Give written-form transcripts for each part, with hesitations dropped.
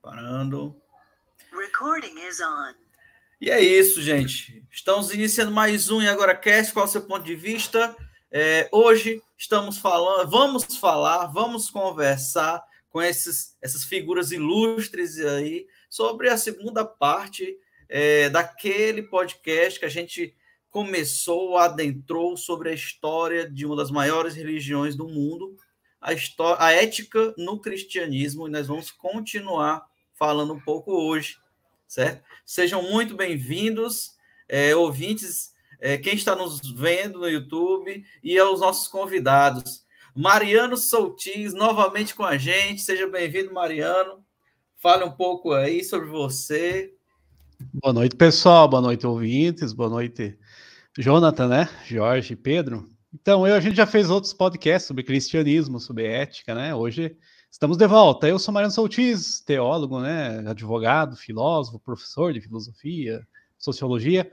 Parando. Recording is on. E é isso, gente. Estamos iniciando mais um E Agora Cast. Qual é o seu ponto de vista? Hoje vamos conversar com essas figuras ilustres aí sobre a segunda parte daquele podcast que a gente adentrou sobre a história de uma das maiores religiões do mundo, a ética no cristianismo, e nós vamos continuar falando um pouco hoje, certo? Sejam muito bem-vindos, ouvintes, quem está nos vendo no YouTube e aos nossos convidados. Mariano Soutis, novamente com a gente. Seja bem-vindo, Mariano. Fale um pouco aí sobre você. Boa noite, pessoal. Boa noite, ouvintes. Boa noite, Jonathan, né? Jorge, Pedro. Então, a gente já fez outros podcasts sobre cristianismo, sobre ética, né? Hoje estamos de volta. Eu sou Mariano Soutis, teólogo, né? Advogado, filósofo, professor de filosofia, sociologia.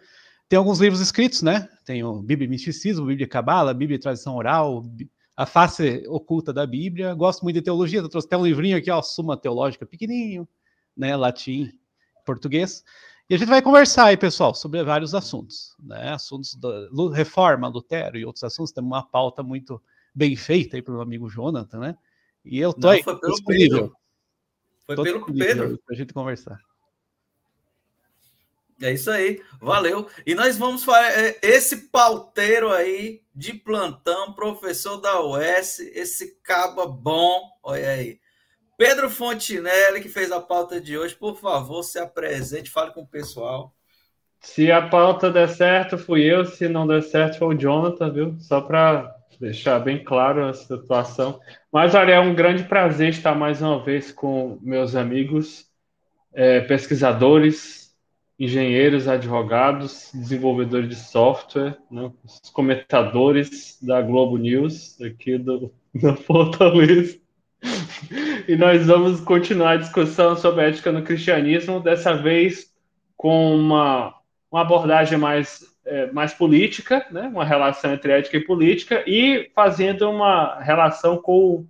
Tem alguns livros escritos, né? Tenho Bíblia e Misticismo, Bíblia e Cabala, Bíblia e Tradição Oral, A Face Oculta da Bíblia. Gosto muito de teologia, eu trouxe até um livrinho aqui, ó, Suma Teológica, pequenininho, né? Latim, português. E a gente vai conversar aí, pessoal, sobre vários assuntos, né? Assuntos da reforma, Lutero e outros assuntos. Temos uma pauta muito bem feita aí pelo amigo Jonathan, né? E eu tô aí disponível. Foi pelo Pedro. Para a gente conversar. É isso aí, valeu. E nós vamos fazer esse pauteiro aí de plantão, professor da UES, esse caba bom, olha aí. Pedro Fontinelli, que fez a pauta de hoje, por favor, se apresente, fale com o pessoal. Se a pauta der certo, fui eu. Se não der certo, foi o Jonathan, viu? Só para deixar bem claro a situação. Mas, olha, é um grande prazer estar mais uma vez com meus amigos, pesquisadores, engenheiros, advogados, desenvolvedores de software, né? Os comentadores da Globo News, aqui da Fortaleza. E nós vamos continuar a discussão sobre a ética no cristianismo, dessa vez com uma abordagem mais política, né? Uma relação entre ética e política, e fazendo uma relação com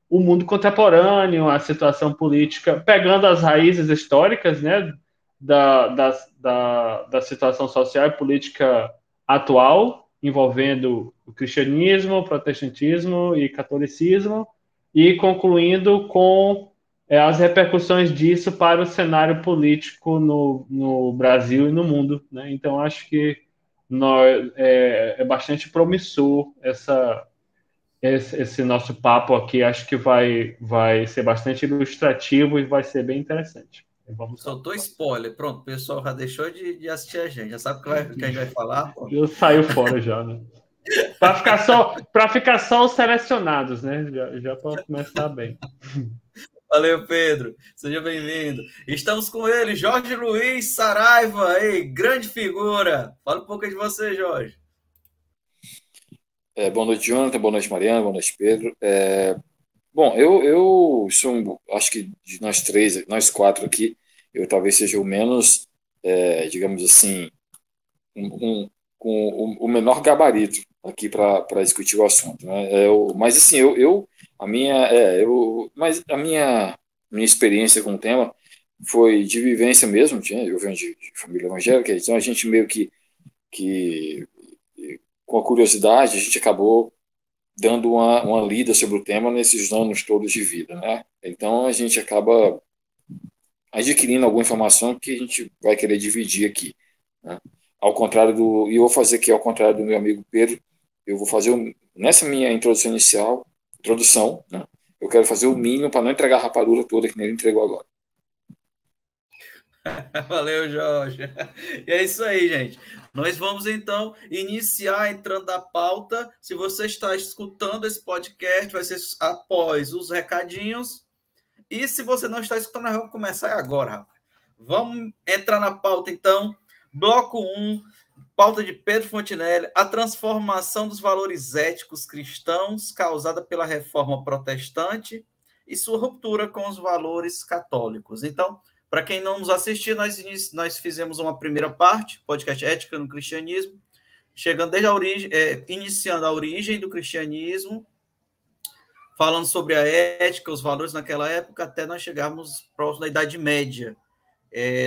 o mundo contemporâneo, a situação política, pegando as raízes históricas, né? Da situação social e política atual, envolvendo o cristianismo, o protestantismo e catolicismo, e concluindo com as repercussões disso para o cenário político no Brasil e no mundo, né? Então, acho que é bastante promissor esse nosso papo aqui. Acho que vai ser bastante ilustrativo e vai ser bem interessante. Soltou spoiler, pronto, o pessoal já deixou de assistir a gente, já sabe o que a gente vai falar. Pô. Eu saio fora já, né? Para ficar só os selecionados, né? Já para começar bem. Valeu, Pedro. Seja bem-vindo. Estamos com ele, Jorge Luiz Saraiva, aí, grande figura. Fala um pouco de você, Jorge. Boa noite, Jonathan. Boa noite, Mariana. Boa noite, Pedro. Bom, eu sou, acho que de nós três, nós quatro aqui, eu talvez seja o menos, digamos assim, com o menor gabarito aqui para discutir o assunto, né? Mas assim, mas a minha experiência com o tema foi de vivência mesmo. Eu venho de família evangélica, então a gente meio que com a curiosidade a gente acabou dando uma lida sobre o tema nesses anos todos de vida, né? Então a gente acaba adquirindo alguma informação que a gente vai querer dividir aqui, né? Ao contrário e eu vou fazer aqui ao contrário do meu amigo Pedro, eu vou fazer nessa minha introdução, né? Eu quero fazer o mínimo para não entregar a rapadura toda que nem ele entregou agora. Valeu, Jorge. E é isso aí, gente. Nós vamos, então, iniciar entrando na pauta. Se você está escutando esse podcast, vai ser após os recadinhos. E se você não está escutando, nós vamos começar agora, rapaz. Vamos entrar na pauta, então. Bloco 1, pauta de Pedro Fontinelli, a transformação dos valores éticos cristãos causada pela reforma protestante e sua ruptura com os valores católicos. Então, para quem não nos assistiu, nós fizemos uma primeira parte, podcast Ética no Cristianismo, chegando desde a origem, iniciando a origem do cristianismo, falando sobre a ética, os valores naquela época, até nós chegarmos próximo da Idade Média.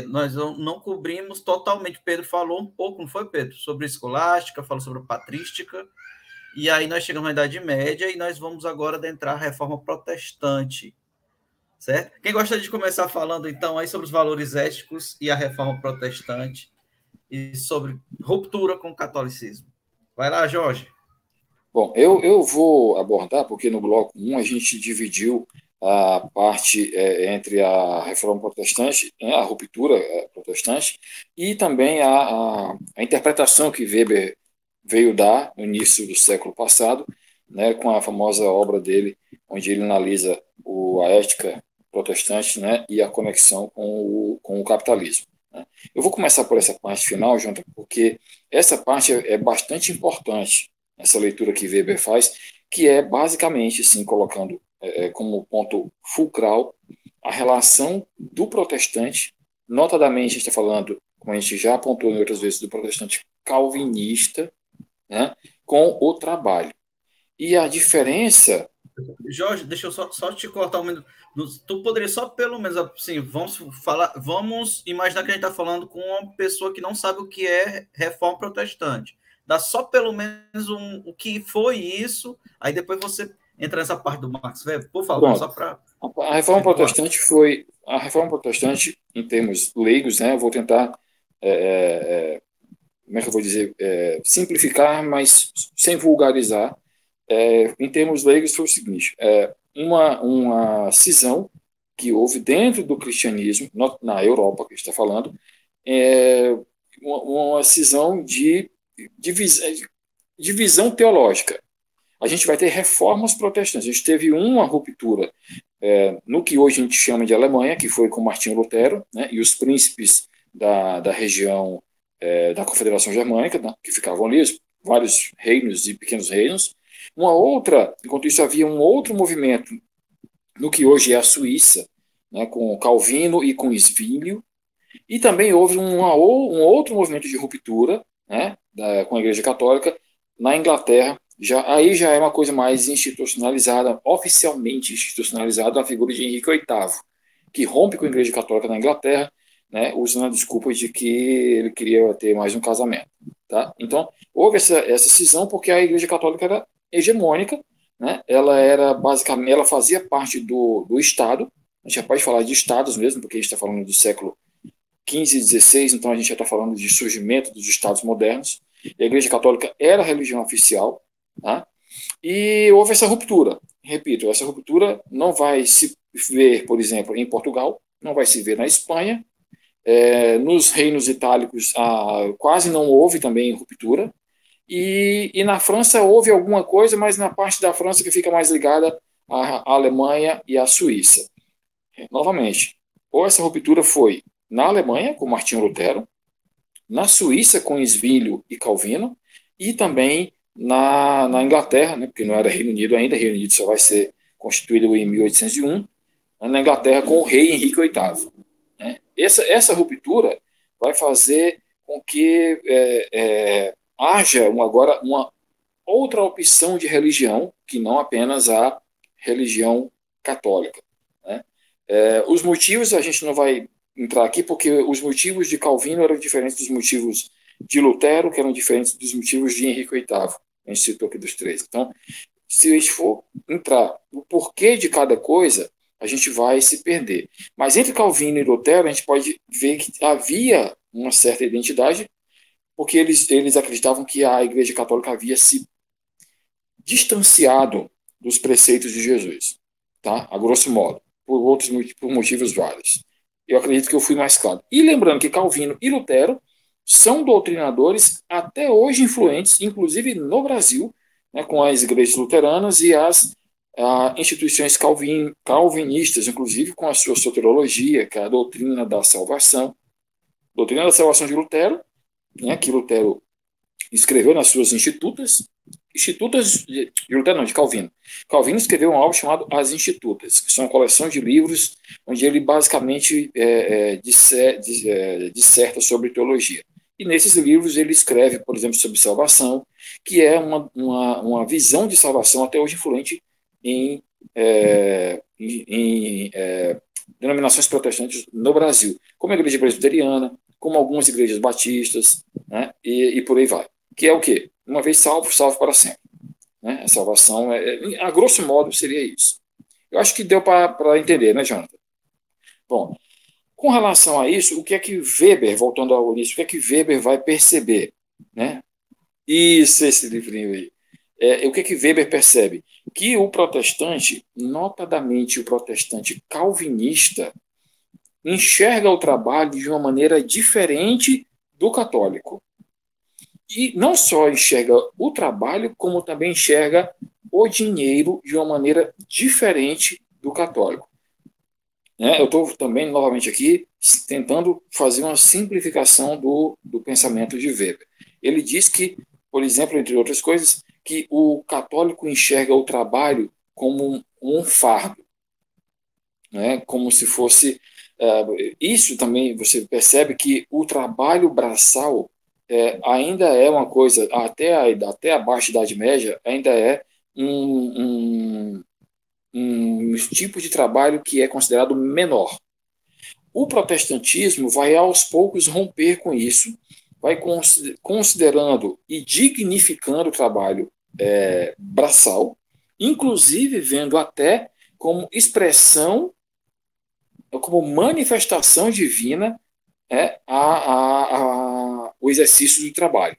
Nós não cobrimos totalmente. Pedro falou um pouco, não foi, Pedro? Sobre a escolástica, falou sobre a patrística, e aí nós chegamos na Idade Média e nós vamos agora adentrar a Reforma Protestante, certo? Quem gosta de começar falando, então, aí sobre os valores éticos e a Reforma Protestante e sobre ruptura com o catolicismo? Vai lá, Jorge. Bom, eu vou abordar, porque no bloco 1 a gente dividiu a parte entre a Reforma Protestante, a ruptura protestante, e também a interpretação que Weber veio dar no início do século passado, né, com a famosa obra dele, onde ele analisa a ética protestante, né, e a conexão com o capitalismo. Né. Eu vou começar por essa parte final, Jonathan, porque essa parte é bastante importante, essa leitura que Weber faz, que é basicamente, assim, colocando como ponto fulcral a relação do protestante, notadamente a gente está falando, como a gente já apontou em outras vezes, do protestante calvinista, né, com o trabalho. E a diferença... Jorge, deixa eu só te cortar um minuto. Tu poderia só pelo menos, assim, vamos imaginar que a gente está falando com uma pessoa que não sabe o que é reforma protestante. Dá só pelo menos o que foi isso, aí depois você entra nessa parte do Max Weber, por favor. Pronto. Só para... A Reforma Protestante foi... A Reforma Protestante, em termos leigos, né, eu vou tentar... como é que eu vou dizer? Simplificar, mas sem vulgarizar. Em termos leigos, foi o seguinte: uma cisão que houve dentro do cristianismo, na Europa, que a gente está falando, uma cisão de divisão teológica. A gente vai ter reformas protestantes. A gente teve uma ruptura no que hoje a gente chama de Alemanha, que foi com Martinho Lutero, né, e os príncipes da região da Confederação Germânica, né, que ficavam ali, vários reinos e pequenos reinos. Enquanto isso, havia um outro movimento no que hoje é a Suíça, né, com Calvino e com Zwinglio, e também houve um outro movimento de ruptura, né, com a Igreja Católica na Inglaterra. Aí já é uma coisa mais institucionalizada, oficialmente institucionalizada, a figura de Henrique VIII, que rompe com a Igreja Católica na Inglaterra, né, usando a desculpa de que ele queria ter mais um casamento. Tá? Então, houve essa cisão porque a Igreja Católica era hegemônica, né? Ela fazia parte do Estado. A gente já pode falar de estados mesmo, porque a gente está falando do século XV e XVI, então a gente já está falando de surgimento dos estados modernos. E a Igreja Católica era a religião oficial, tá? E houve essa ruptura. Repito, essa ruptura não vai se ver, por exemplo, em Portugal, não vai se ver na Espanha. Nos reinos itálicos quase não houve também ruptura. E na França houve alguma coisa, mas na parte da França que fica mais ligada à Alemanha e à Suíça. Novamente, ou essa ruptura foi na Alemanha, com Martinho Lutero, na Suíça, com Zwinglio e Calvino, e também na Inglaterra, né, porque não era Reino Unido ainda, Reino Unido só vai ser constituído em 1801, na Inglaterra com o rei Henrique VIII. Né. Essa ruptura vai fazer com que haja agora uma outra opção de religião, que não apenas a religião católica. Né? Os motivos a gente não vai entrar aqui, porque os motivos de Calvino eram diferentes dos motivos de Lutero, que eram diferentes dos motivos de Henrique VIII. A gente citou aqui dos três. Então, se a gente for entrar no porquê de cada coisa, a gente vai se perder. Mas entre Calvino e Lutero, a gente pode ver que havia uma certa identidade, porque eles acreditavam que a Igreja Católica havia se distanciado dos preceitos de Jesus, tá? A grosso modo, por motivos vários. Eu acredito que eu fui mais claro. E lembrando que Calvino e Lutero são doutrinadores até hoje influentes, inclusive no Brasil, né, com as igrejas luteranas e as instituições calvinistas, inclusive com a sua soteriologia, que é a doutrina da salvação. Doutrina da salvação de Lutero, né, que Lutero escreveu nas suas Institutas de Lutero, não, de Calvino. Calvino escreveu um álbum chamado As Institutas, que são uma coleção de livros onde ele basicamente disserta sobre teologia. E nesses livros ele escreve, por exemplo, sobre salvação, que é uma visão de salvação até hoje influente em em denominações protestantes no Brasil, como a igreja presbiteriana, como algumas igrejas batistas, né, e por aí vai. Que é o quê? Uma vez salvo, salvo para sempre. Né? A salvação, a grosso modo, seria isso. Eu acho que deu para entender, né, Jonathan? Bom, com relação a isso, o que é que Weber, voltando ao início, o que é que Weber vai perceber? Né? Isso, esse livrinho aí. O que é que Weber percebe? Que o protestante, notadamente o protestante calvinista, enxerga o trabalho de uma maneira diferente do católico. E não só enxerga o trabalho, como também enxerga o dinheiro de uma maneira diferente do católico. Eu estou também, novamente aqui, tentando fazer uma simplificação do pensamento de Weber. Ele diz que, por exemplo, entre outras coisas, que o católico enxerga o trabalho como um fardo, né? Como se fosse... isso também você percebe que o trabalho braçal ainda é uma coisa, até a baixa Idade Média, ainda é um tipo de trabalho que é considerado menor. O protestantismo vai aos poucos romper com isso, vai considerando e dignificando o trabalho braçal, inclusive vendo até como expressão, como manifestação divina o exercício do trabalho.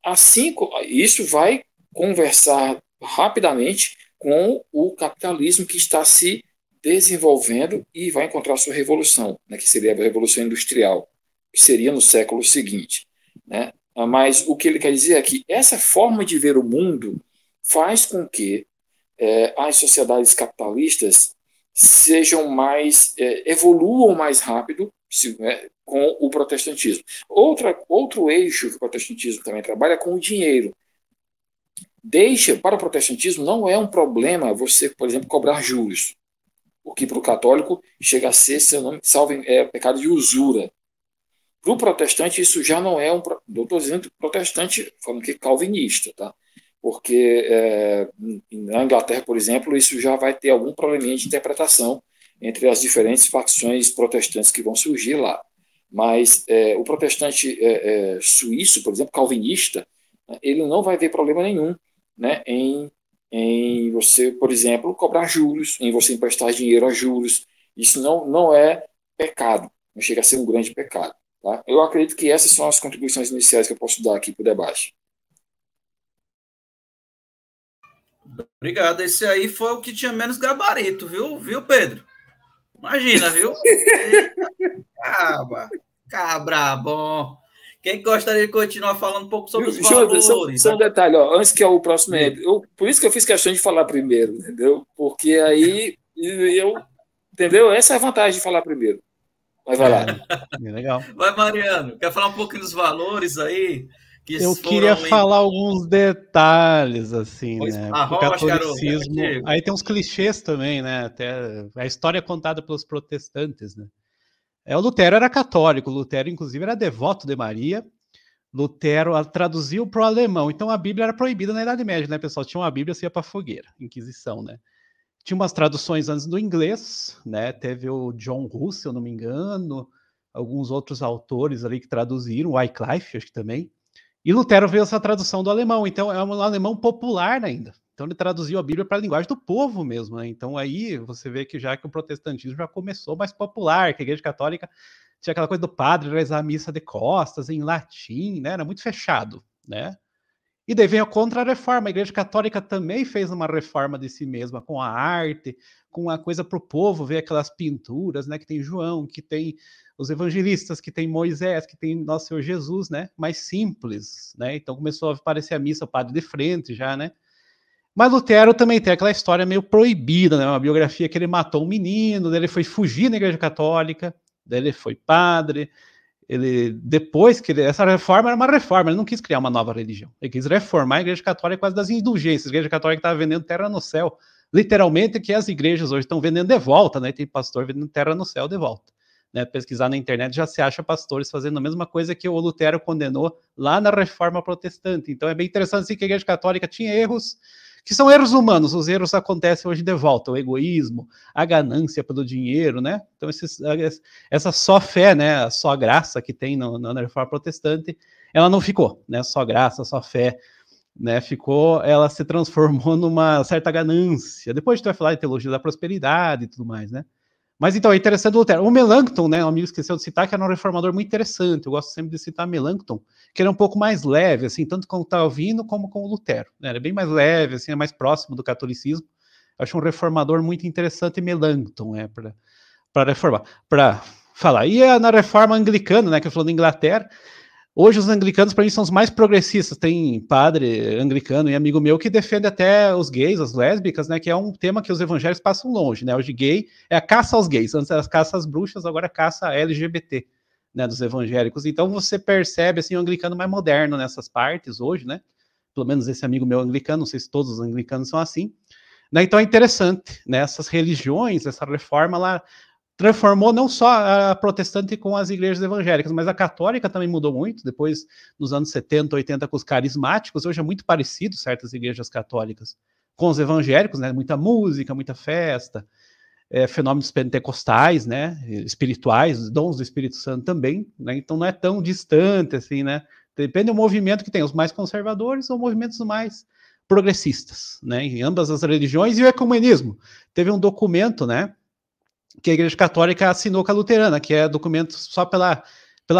Assim, isso vai conversar rapidamente com o capitalismo que está se desenvolvendo e vai encontrar sua revolução, né, que seria a Revolução Industrial, que seria no século seguinte. Né? Mas o que ele quer dizer é que essa forma de ver o mundo faz com que as sociedades capitalistas sejam mais, evoluam mais rápido com o protestantismo. Outro eixo que o protestantismo também trabalha é com o dinheiro. Para o protestantismo não é um problema você, por exemplo, cobrar juros, o que para o católico chega a ser, se eu não me salvo, pecado de usura. Para o protestante isso já não é eu estou dizendo protestante, falando que calvinista, tá? Porque na Inglaterra, por exemplo, isso já vai ter algum probleminha de interpretação entre as diferentes facções protestantes que vão surgir lá. Mas o protestante suíço, por exemplo, calvinista, ele não vai ver problema nenhum, né, em você, por exemplo, cobrar juros, em você emprestar dinheiro a juros. Isso não é pecado, não chega a ser um grande pecado. Tá? Eu acredito que essas são as contribuições iniciais que eu posso dar aqui para o debate. Obrigado. Esse aí foi o que tinha menos gabarito, viu, Pedro? Imagina, viu? Cabra bom. Quem gostaria de continuar falando um pouco sobre os valores? Só um detalhe, antes que o próximo por isso que eu fiz questão de falar primeiro, entendeu? Porque aí entendeu? Essa é a vantagem de falar primeiro. Mas vai lá. Legal. Vai, Mariano. Quer falar um pouquinho dos valores aí? Eu queria falar alguns detalhes, assim, né? O catolicismo. Garoto, aí tem uns clichês também, né? Até a história contada pelos protestantes, né? O Lutero era católico, Lutero, inclusive, era devoto de Maria. Lutero traduziu para o alemão. Então a Bíblia era proibida na Idade Média, né, pessoal? Tinha uma Bíblia, você ia para a fogueira, Inquisição, né? Tinha umas traduções antes do inglês, né? Teve o John Huss, se eu não me engano, alguns outros autores ali que traduziram, Wycliffe, acho que também. E Lutero veio essa tradução do alemão, então é um alemão popular ainda. Então ele traduziu a Bíblia para a linguagem do povo mesmo, né? Então aí você vê que já que o protestantismo já começou mais popular, que a Igreja Católica tinha aquela coisa do padre rezar a missa de costas em latim, né? Era muito fechado, né? E daí vem a Contra-Reforma. A Igreja Católica também fez uma reforma de si mesma, com a arte, com a coisa para o povo, ver aquelas pinturas, né? Que tem João, que tem os evangelistas, que tem Moisés, que tem Nosso Senhor Jesus, né? Mais simples, né? Então começou a aparecer a missa, o padre de frente já, né? Mas Lutero também tem aquela história meio proibida, né? Uma biografia que ele matou um menino, daí ele foi fugir da Igreja Católica, daí ele foi padre. Essa reforma era uma reforma, ele não quis criar uma nova religião, ele quis reformar a Igreja Católica por causa das indulgências. A Igreja Católica estava vendendo terra no céu, literalmente, que as igrejas hoje estão vendendo de volta, né? Tem pastor vendendo terra no céu de volta, né? Pesquisar na internet já se acha pastores fazendo a mesma coisa que o Lutero condenou lá na Reforma Protestante. Então é bem interessante assim, que a Igreja Católica tinha erros, que são erros humanos. Os erros acontecem hoje de volta, o egoísmo, a ganância pelo dinheiro, né? Então, essa só fé, né, a só graça que tem na reforma protestante, ela não ficou, né? Só graça, só fé, né? Ela se transformou numa certa ganância. Depois a gente vai falar de teologia da prosperidade e tudo mais, né? Mas então, é interessante o Lutero. O Melanchthon, né, um amigo esqueceu de citar, que era um reformador muito interessante. Eu gosto sempre de citar Melanchthon, que era um pouco mais leve, assim, tanto com o Calvino como com o Lutero. Né? Ele é bem mais leve, assim, é mais próximo do catolicismo. Eu acho um reformador muito interessante, Melanchthon, para reformar, para falar. E na reforma anglicana, né, que eu falou da Inglaterra, hoje os anglicanos, para mim, são os mais progressistas. Tem padre anglicano e amigo meu que defende até os gays, as lésbicas, né? Que é um tema que os evangélicos passam longe, né? Hoje gay é a caça aos gays. Antes era a caça às bruxas, agora é a caça LGBT, né? Dos evangélicos. Então você percebe, assim, o anglicano mais moderno nessas partes hoje, né? Pelo menos esse amigo meu anglicano, não sei se todos os anglicanos são assim. Né? Então é interessante, né? Essas religiões, essa reforma lá transformou não só a protestante com as igrejas evangélicas, mas a católica também mudou muito, depois nos anos 70, 80 com os carismáticos, hoje é muito parecido certas igrejas católicas com os evangélicos, né, muita música, muita festa, fenômenos pentecostais, né, espirituais, dons do Espírito Santo também, né, então não é tão distante assim, né, depende do movimento que tem, os mais conservadores ou movimentos mais progressistas, né, em ambas as religiões. E o ecumenismo, teve um documento, né, que a Igreja Católica assinou com a Luterana, que é documento só pela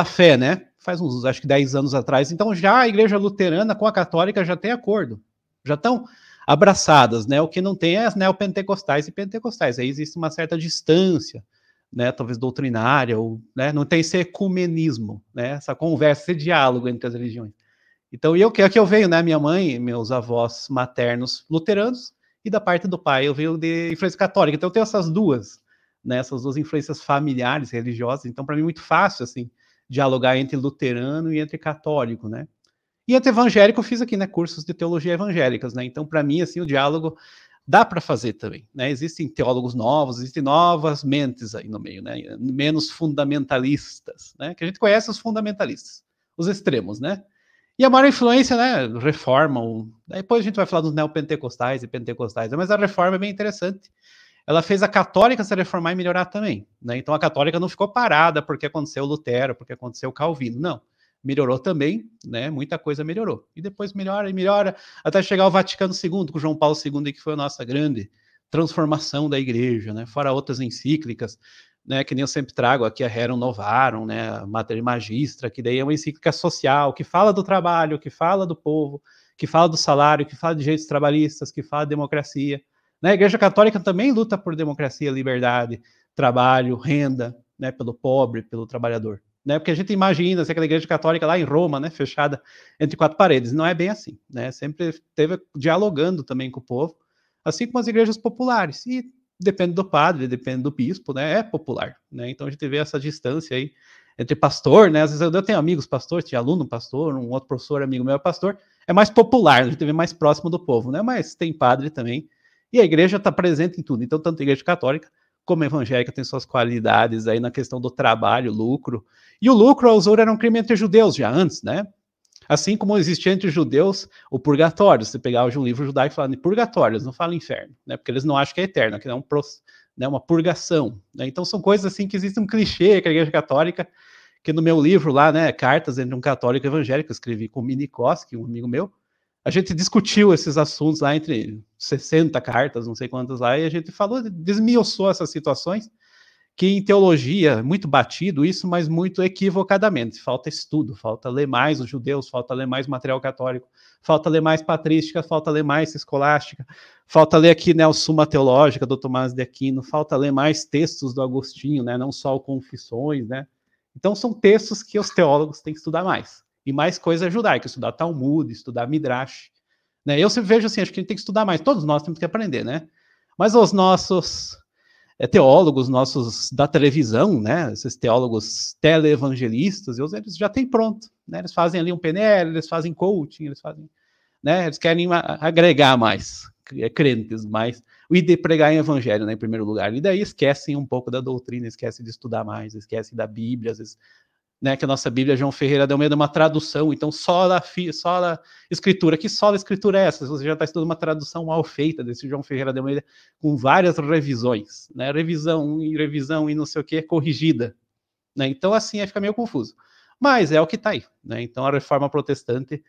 fé, né? Faz uns, acho que 10 anos atrás. Então, já a Igreja Luterana com a Católica já tem acordo. Já estão abraçadas, né? O que não tem é as neopentecostais e pentecostais. Aí existe uma certa distância, né? Talvez doutrinária, ou, né? Não tem esse ecumenismo, né? Essa conversa, esse diálogo entre as religiões. Então, aqui eu venho, né? Minha mãe, meus avós maternos luteranos, e da parte do pai eu venho de influência católica. Então, eu tenho essas duas, né, essas duas influências familiares, religiosas. Então, para mim, é muito fácil, assim, dialogar entre luterano e entre católico, né? E entre evangélico, eu fiz aqui, né, cursos de teologia evangélicas, né? Então, para mim, assim, o diálogo dá para fazer também, né? Existem teólogos novos, existem novas mentes aí no meio, né? Menos fundamentalistas, né? Que a gente conhece os fundamentalistas, os extremos, né? E a maior influência, né, reforma, depois a gente vai falar dos neopentecostais e pentecostais, mas a reforma é bem interessante. Ela fez a católica se reformar e melhorar também, né? Então a católica não ficou parada porque aconteceu Lutero, porque aconteceu Calvino, não. Melhorou também, né? Muita coisa melhorou. E depois melhora e melhora, até chegar ao Vaticano II, com João Paulo II, que foi a nossa grande transformação da igreja, né? Fora outras encíclicas, né? Que nem eu sempre trago aqui, a Rerum Novarum, né? A Mater Magistra, que daí é uma encíclica social, que fala do trabalho, que fala do povo, que fala do salário, que fala de direitos trabalhistas, que fala de democracia. Né? A Igreja Católica também luta por democracia, liberdade, trabalho, renda, né? Pelo pobre, pelo trabalhador. Né? Porque a gente imagina aquela Igreja Católica lá em Roma, né? Fechada entre quatro paredes. Não é bem assim. Né? Sempre esteve dialogando também com o povo, assim como as igrejas populares. E depende do padre, depende do bispo, né? É popular. Né? Então a gente vê essa distância aí entre pastor, né? Às vezes eu tenho amigos pastores, tinha aluno pastor, um outro professor amigo meu é pastor, é mais popular, a gente vê mais próximo do povo, né? Mas tem padre também. E a igreja está presente em tudo. Então, tanto a igreja católica como a evangélica tem suas qualidades aí na questão do trabalho, lucro. E o lucro, a usura, era um crime entre judeus já antes, né? Assim como existia entre judeus o purgatório. Você pegar hoje um livro judaico falando de purgatório, eles não falam inferno, né? Porque eles não acham que é eterno, que é uma purgação. Né? Então, são coisas assim que existe um clichê que a igreja católica, que no meu livro lá, né, Cartas entre um Católico e Evangélico, eu escrevi com o Mini Koski, um amigo meu, a gente discutiu esses assuntos lá entre 60 cartas, não sei quantas lá, e a gente falou, desmiuçou essas situações, que em teologia é muito batido isso, mas muito equivocadamente. Falta estudo, falta ler mais os judeus, falta ler mais material católico, falta ler mais patrística, falta ler mais escolástica, falta ler aqui, né, o Suma Teológica do Tomás de Aquino, falta ler mais textos do Agostinho, né, não só o Confissões, né. Então são textos que os teólogos têm que estudar mais. E mais coisa judaica, estudar Talmud, estudar Midrash. Né? Eu sempre vejo assim, acho que a gente tem que estudar mais. Todos nós temos que aprender, né? Mas os nossos teólogos, nossos da televisão, né? Esses teólogos teleevangelistas, eles já têm pronto. Né? Eles fazem ali um PNL, eles fazem coaching, eles fazem... Né? Eles querem agregar mais crentes, mais... E de pregar em evangelho, né, em primeiro lugar. E daí esquecem um pouco da doutrina, esquecem de estudar mais, esquecem da Bíblia, às vezes... né, que a nossa Bíblia, João Ferreira de Almeida, é uma tradução, então sola escritura. Que sola escritura é essa? Você já está estudando uma tradução mal feita desse João Ferreira de Almeida, com várias revisões, né, revisão e não sei o que, corrigida, né, então assim, aí fica meio confuso. Mas é o que está aí, né, então a Reforma Protestante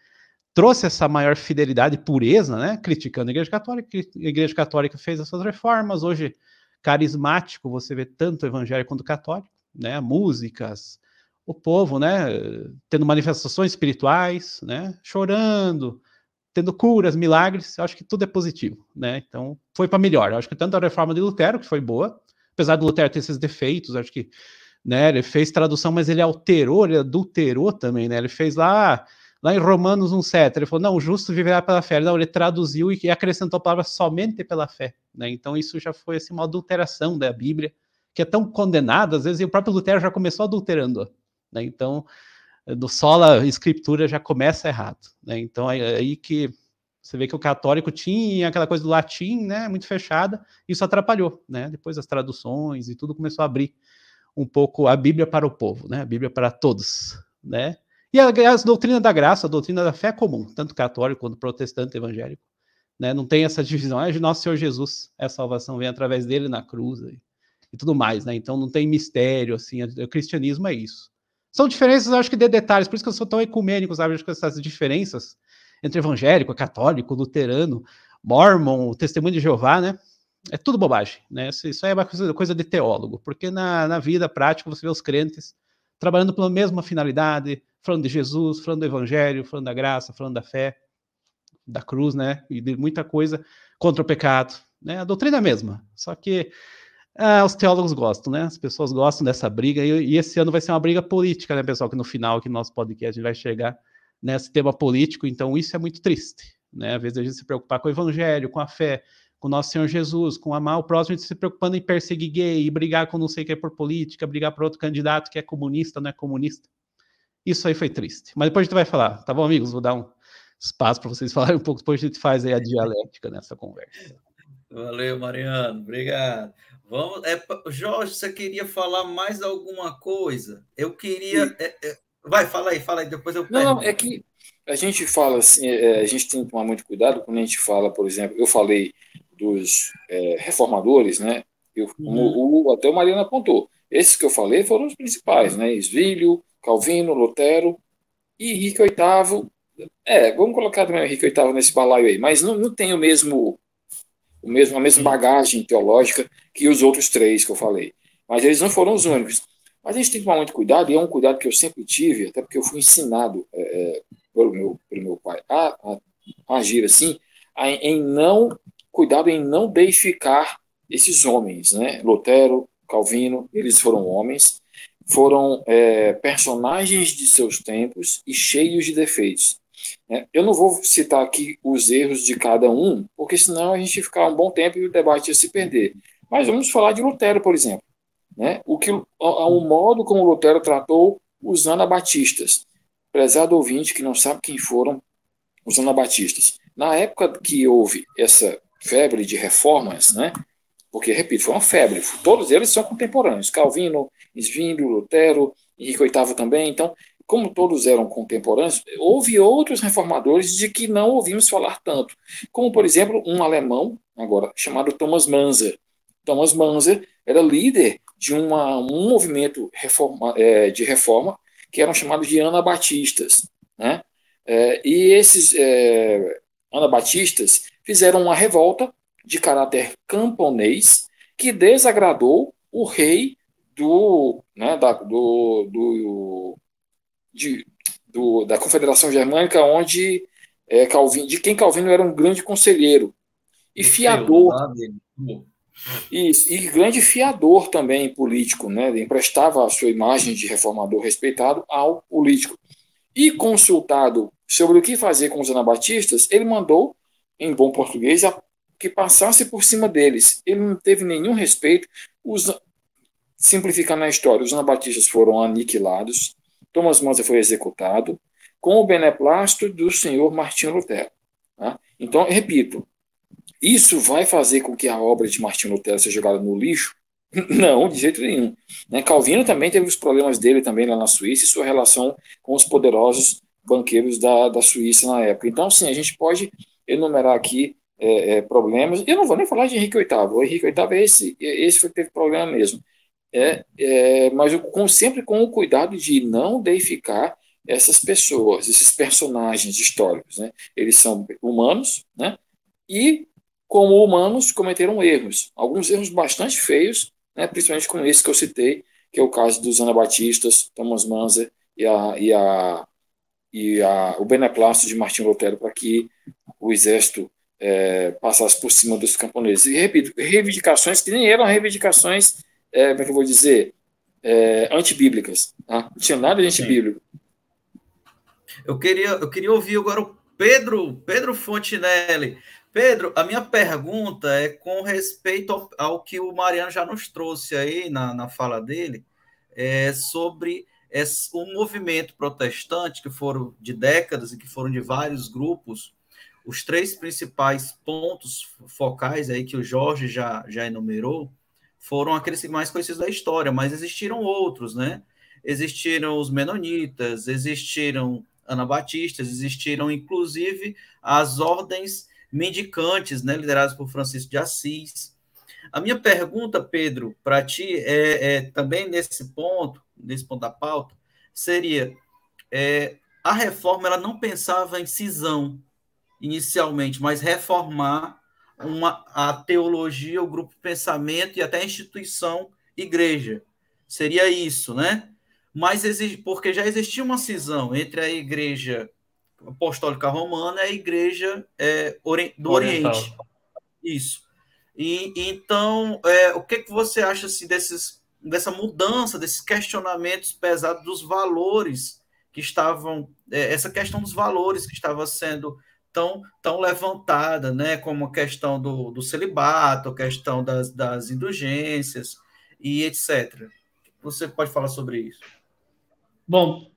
trouxe essa maior fidelidade e pureza, né, criticando a Igreja Católica fez essas reformas, hoje carismático, você vê tanto evangélico quanto católico, né, músicas, o povo, né, tendo manifestações espirituais, né, chorando, tendo curas, milagres, eu acho que tudo é positivo, né, então foi para melhor, eu acho que tanto a reforma de Lutero, que foi boa, apesar de Lutero ter esses defeitos, acho que, né, ele fez tradução, mas ele alterou, ele adulterou também, né, ele fez lá em Romanos 1,7, ele falou, não, o justo viverá pela fé, não, ele traduziu e acrescentou a palavra somente pela fé, né, então isso já foi assim, uma adulteração da Bíblia, que é tão condenada, às vezes, e o próprio Lutero já começou adulterando, né? Então, do sola escritura já começa errado, né? Então, aí que você vê que o católico tinha aquela coisa do latim, né, muito fechada, isso atrapalhou, né? Depois as traduções e tudo começou a abrir um pouco a Bíblia para o povo, né? A Bíblia para todos, né? E a doutrina da graça, a doutrina da fé é comum, tanto católico quanto protestante evangélico, né? Não tem essa divisão, é de nosso Senhor Jesus, a salvação vem através dele na cruz e tudo mais, né? Então não tem mistério, assim, o cristianismo é isso. São diferenças, acho que de detalhes, por isso que eu sou tão ecumênico, sabe? Acho que essas diferenças entre evangélico, católico, luterano, mormon, testemunho de Jeová, né? É tudo bobagem, né? Isso aí é uma coisa de teólogo, porque na vida prática você vê os crentes trabalhando pela mesma finalidade, falando de Jesus, falando do evangelho, falando da graça, falando da fé, da cruz, né? E de muita coisa contra o pecado, né? A doutrina é a mesma, só que os teólogos gostam, né? As pessoas gostam dessa briga, e esse ano vai ser uma briga política, né, pessoal? Que no final aqui no nosso podcast a gente vai chegar nesse tema político, então isso é muito triste, né? Às vezes a gente se preocupar com o evangelho, com a fé, com o nosso Senhor Jesus, com amar o próximo, a gente se preocupando em perseguir gay, e brigar com não sei o que é por política, brigar por outro candidato que é comunista, não é comunista. Isso aí foi triste. Mas depois a gente vai falar, tá bom, amigos? Vou dar um espaço para vocês falarem um pouco, depois a gente faz aí a dialética nessa conversa. Valeu, Mariano, obrigado. Vamos, Jorge, você queria falar mais alguma coisa? Eu queria. Vai, fala aí, depois eu pergunto. Não, é que a gente fala assim, a gente tem que tomar muito cuidado quando a gente fala, por exemplo, eu falei dos reformadores, né? Até o Mariano apontou. Esses que eu falei foram os principais, né? Svílio, Calvino, Lutero e Henrique VIII. Vamos colocar também o Henrique VIII nesse balaio aí, mas não tem a mesma bagagem teológica que os outros três que eu falei. Mas eles não foram os únicos. Mas a gente tem que tomar muito cuidado, e é um cuidado que eu sempre tive, até porque eu fui ensinado pelo meu pai a agir assim, cuidado em não deificar esses homens, né? Lutero, Calvino, eles foram homens, foram personagens de seus tempos e cheios de defeitos. Eu não vou citar aqui os erros de cada um, porque senão a gente ia ficar um bom tempo e o debate ia se perder. Mas vamos falar de Lutero, por exemplo. Né? O modo como Lutero tratou os anabatistas. Prezado ouvinte que não sabe quem foram os anabatistas. Na época que houve essa febre de reformas, né? Porque, repito, foi uma febre, todos eles são contemporâneos. Calvino, Zwinglio, Lutero, Henrique VIII também. Então, como todos eram contemporâneos, houve outros reformadores de que não ouvimos falar tanto. Como, por exemplo, um alemão, agora, chamado Thomas Manzer. Thomas Manzer era líder de um movimento de reforma que eram chamados de anabatistas. Né? E esses anabatistas fizeram uma revolta de caráter camponês que desagradou o rei da Confederação Germânica, onde de quem Calvino era um grande conselheiro e fiador. E grande fiador também político, né? Ele emprestava a sua imagem de reformador respeitado ao político. E consultado sobre o que fazer com os anabatistas, ele mandou, em bom português, que passasse por cima deles. Ele não teve nenhum respeito. Simplificando a história, os anabatistas foram aniquilados, Thomas Manzer foi executado, com o beneplácito do senhor Martinho Lutero. Tá? Então, repito, isso vai fazer com que a obra de Martinho Lutero seja jogada no lixo? Não, de jeito nenhum. Né? Calvino também teve os problemas dele também lá na Suíça e sua relação com os poderosos banqueiros da Suíça na época. Então, sim, a gente pode enumerar aqui problemas. Eu não vou nem falar de Henrique VIII. O Henrique VIII esse foi que teve problema mesmo. Mas sempre com o cuidado de não deificar essas pessoas, esses personagens históricos, né? Eles são humanos, né? E, como humanos, cometeram erros. Alguns erros bastante feios, né? Principalmente como esse que eu citei, que é o caso dos anabatistas, Thomas Manzer o beneplácito de Martinho Lutero para que o exército passasse por cima dos camponeses. E, repito, reivindicações que nem eram reivindicações, como é que eu vou dizer, antibíblicas. Tá? Não tinha nada de antibíblico. Eu queria ouvir agora o Pedro Fontinelli. Pedro, a minha pergunta é com respeito ao que o Mariano já nos trouxe aí na fala dele, sobre o movimento protestante, que foram de décadas e que foram de vários grupos. Os três principais pontos focais aí que o Jorge já enumerou foram aqueles mais conhecidos da história, mas existiram outros, né? Existiram os menonitas, existiram anabatistas, existiram inclusive as ordens mendicantes, né, lideradas por Francisco de Assis. A minha pergunta, Pedro, para ti, também nesse ponto da pauta, seria, a reforma ela não pensava em cisão inicialmente, mas reformar a teologia, o grupo de pensamento e até a instituição igreja. Seria isso, né? Mas porque já existia uma cisão entre a igreja apostólica romana e a igreja do Oriente. Isso. E então, o que você acha assim, dessa mudança, desses questionamentos pesados dos valores que estavam, essa questão dos valores que estava sendo tão levantada, né, como a questão do celibato, a questão das indulgências e etc. Você pode falar sobre isso? Bom,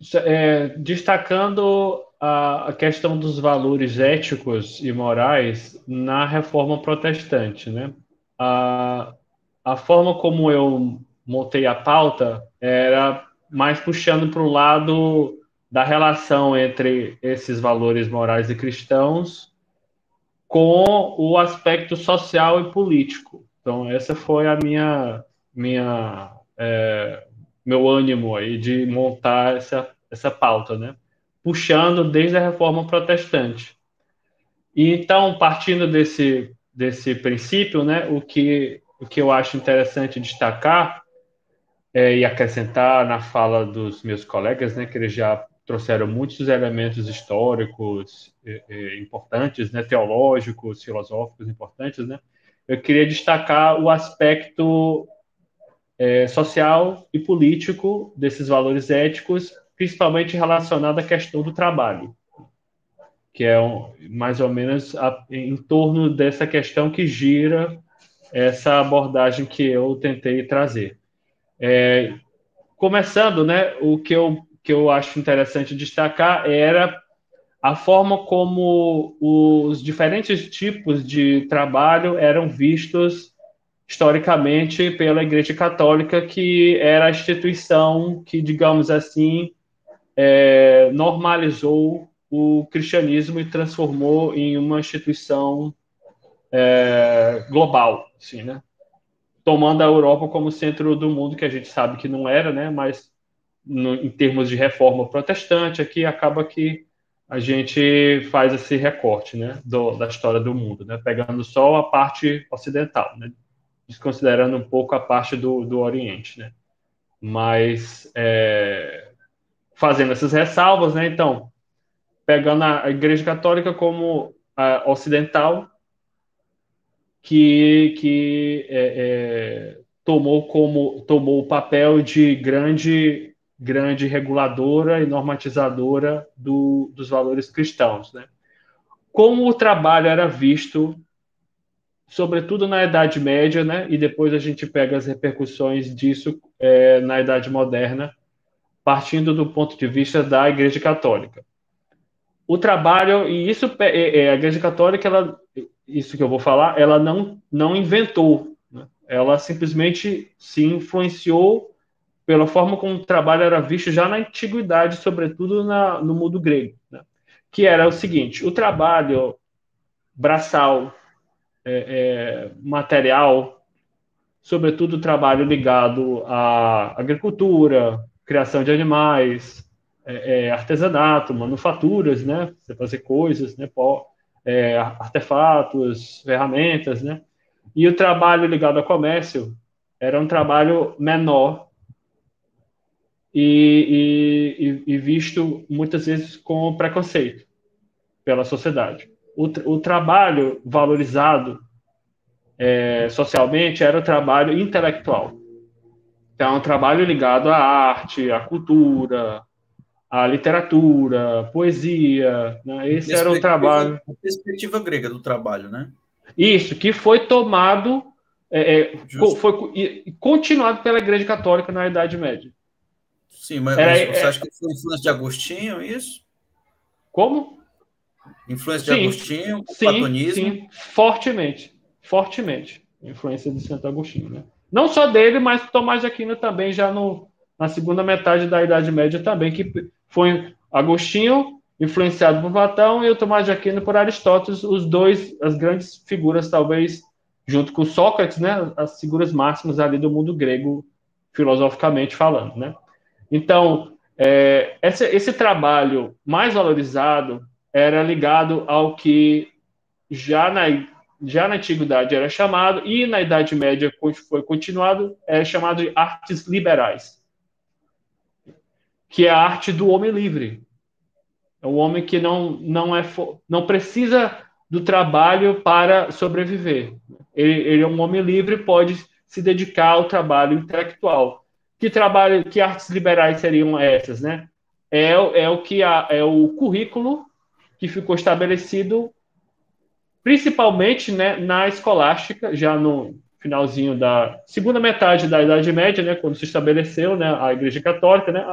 destacando a questão dos valores éticos e morais na Reforma Protestante, né? A forma como eu montei a pauta era mais puxando para o lado da relação entre esses valores morais e cristãos com o aspecto social e político. Então, essa foi a meu ânimo aí de montar essa pauta, né? Puxando desde a Reforma Protestante. E então, partindo desse princípio, né, o que eu acho interessante destacar e acrescentar na fala dos meus colegas, né, que eles já trouxeram muitos elementos históricos importantes, né, teológicos, filosóficos importantes, né? Eu queria destacar o aspecto social e político desses valores éticos, principalmente relacionado à questão do trabalho, que é mais ou menos em torno dessa questão que gira essa abordagem que eu tentei trazer. Começando, né, o que eu acho interessante destacar era a forma como os diferentes tipos de trabalho eram vistos historicamente pela Igreja Católica, que era a instituição que, digamos assim, normalizou o cristianismo e transformou em uma instituição global, assim, né? Tomando a Europa como centro do mundo, que a gente sabe que não era, né? Mas em termos de reforma protestante, aqui acaba que a gente faz esse recorte, né, da história do mundo, né, pegando só a parte ocidental, né, desconsiderando um pouco a parte do Oriente, né? Mas fazendo essas ressalvas, né? Então, pegando a Igreja Católica como ocidental, que tomou o papel de grande reguladora e normatizadora dos valores cristãos, né? Como o trabalho era visto, sobretudo na Idade Média, né? E depois a gente pega as repercussões disso na Idade Moderna, partindo do ponto de vista da Igreja Católica. O trabalho, e isso a Igreja Católica, isso que eu vou falar, ela não inventou, né, ela simplesmente se influenciou pela forma como o trabalho era visto já na antiguidade, sobretudo no mundo grego, né? Que era o seguinte: o trabalho braçal, material, sobretudo o trabalho ligado à agricultura, criação de animais, artesanato, manufaturas, né? Você fazer coisas, né? Artefatos, ferramentas, né? E o trabalho ligado ao comércio era um trabalho menor e visto muitas vezes com preconceito pela sociedade. O trabalho valorizado socialmente era o trabalho intelectual. Então, é um trabalho ligado à arte, à cultura, à literatura, poesia, né? Esse era o trabalho. A perspectiva grega do trabalho, né? Isso, que foi tomado, foi continuado pela Igreja Católica na Idade Média. Sim, mas você acha que foi influência de Agostinho, isso? Como? Influência de Agostinho, o sim, platonismo? Sim, fortemente. Influência de Santo Agostinho, né? Não só dele, mas Tomás de Aquino também, já na segunda metade da Idade Média também, que foi Agostinho influenciado por Platão e o Tomás de Aquino por Aristóteles, os dois, as grandes figuras, talvez, junto com Sócrates, né? As figuras máximas ali do mundo grego, filosoficamente falando, né? Então, esse trabalho mais valorizado era ligado ao que já na Antiguidade era chamado, e na Idade Média foi continuado, é chamado de artes liberais, que é a arte do homem livre. É o homem que não precisa do trabalho para sobreviver. Ele é um homem livre, pode se dedicar ao trabalho intelectual. Que artes liberais seriam essas, né? É o currículo que ficou estabelecido principalmente, né, na escolástica, já no finalzinho da segunda metade da Idade Média, né, quando se estabeleceu, né, a Igreja Católica, né,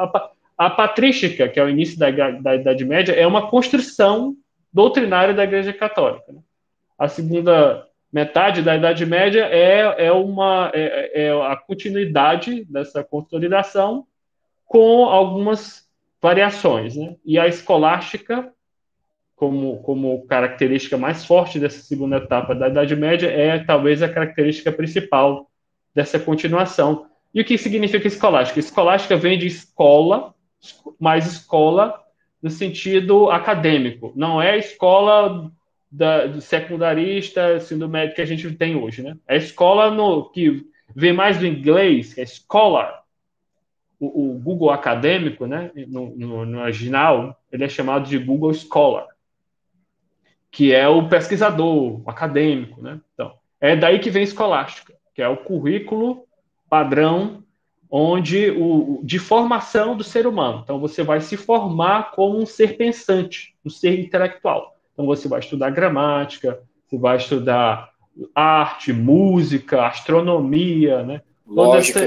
a patrística, que é o início da Idade Média, é uma construção doutrinária da Igreja Católica, né? A segunda metade da Idade Média é a continuidade dessa consolidação com algumas variações, né? E a escolástica, como característica mais forte dessa segunda etapa da Idade Média, é talvez a característica principal dessa continuação. E o que significa escolástica? Escolástica vem de escola, mas escola no sentido acadêmico. Não é a escola do secundarista, ensino médio que a gente tem hoje, né? É a escola que vem mais do inglês, que é scholar. O Google acadêmico, né? No original, ele é chamado de Google Scholar, que é o pesquisador, o acadêmico, né? Então, é daí que vem escolástica, que é o currículo padrão de formação do ser humano. Então, você vai se formar como um ser pensante, um ser intelectual. Então, você vai estudar gramática, você vai estudar arte, música, astronomia, né? Lógica.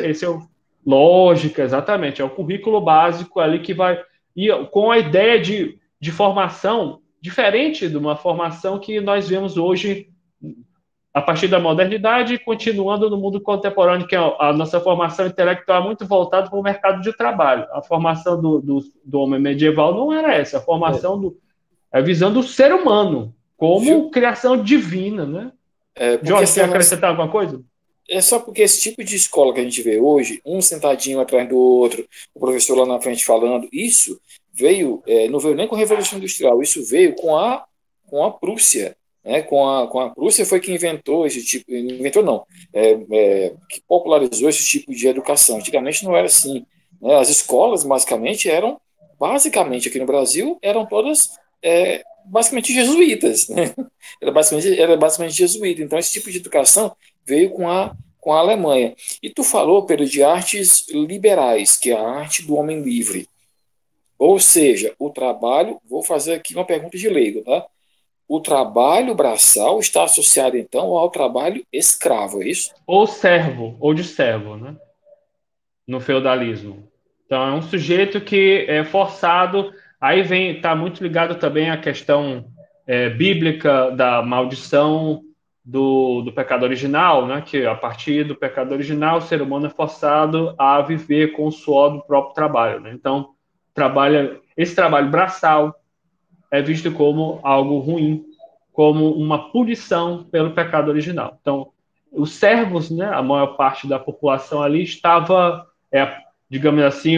Lógica, exatamente. É o currículo básico ali que vai... E com a ideia de formação diferente de uma formação que nós vemos hoje a partir da modernidade, continuando no mundo contemporâneo, que a nossa formação intelectual é muito voltada para o mercado de trabalho. A formação do homem medieval não era essa, a formação a visão do ser humano como criação divina, né? Jorge, quer acrescentar alguma coisa? É só porque esse tipo de escola que a gente vê hoje, um sentadinho atrás do outro, o professor lá na frente falando, isso veio, não veio nem com a Revolução Industrial, isso veio com a Prússia, né? Com a Prússia foi que inventou esse tipo, que popularizou esse tipo de educação. Antigamente não era assim, né? As escolas, basicamente, aqui no Brasil, eram todas basicamente jesuítas, né? Era basicamente jesuíta. Então, esse tipo de educação veio com a Alemanha. E tu falou, Pedro, de artes liberais, que é a arte do homem livre. Ou seja, o trabalho, vou fazer aqui uma pergunta de leigo, tá? O trabalho braçal está associado, então, ao trabalho escravo, é isso? Ou servo, ou de servo, né? No feudalismo. Então, é um sujeito que é forçado. Aí está muito ligado também à questão bíblica da maldição do pecado original, né, que a partir do pecado original o ser humano é forçado a viver com o suor do próprio trabalho, né? Então, esse trabalho braçal é visto como algo ruim, como uma punição pelo pecado original. Então, os servos, né, a maior parte da população ali estava, digamos assim,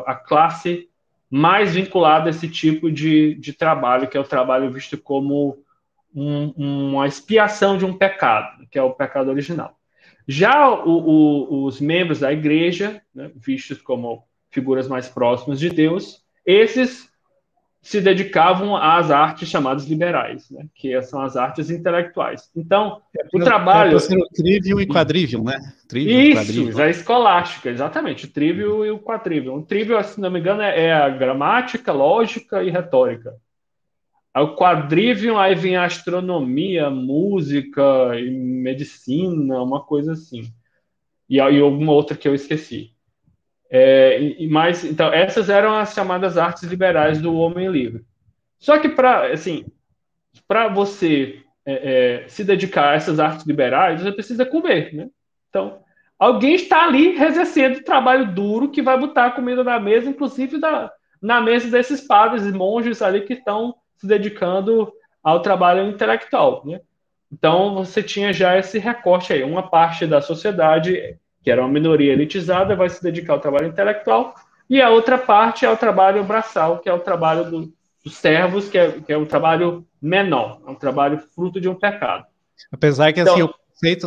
a classe mais vinculada a esse tipo de trabalho, que é o trabalho visto como uma expiação de um pecado, que é o pecado original. Já os membros da igreja, né, vistos como figuras mais próximas de Deus, esses se dedicavam às artes chamadas liberais, né, que são as artes intelectuais. Então, o trabalho... o trivium e quadrivium, né? Trivium, isso, a escolástica, exatamente, o trivium e o quadrivium. O trivium, se não me engano, é a gramática, lógica e retórica. O quadrivium, aí vem a astronomia, música e medicina, uma coisa assim. E alguma outra que eu esqueci. Mas, então, essas eram as chamadas artes liberais do homem livre. Só que para você se dedicar a essas artes liberais, você precisa comer, né? Então, alguém está ali exercendo trabalho duro que vai botar a comida na mesa, inclusive na mesa desses padres e monges ali que estão se dedicando ao trabalho intelectual, né? Então, você tinha já esse recorte aí. Uma parte da sociedade, que era uma minoria elitizada, vai se dedicar ao trabalho intelectual, e a outra parte é o trabalho braçal, que é o trabalho dos servos, que é um trabalho menor, é um trabalho fruto de um pecado. Apesar que, então, assim,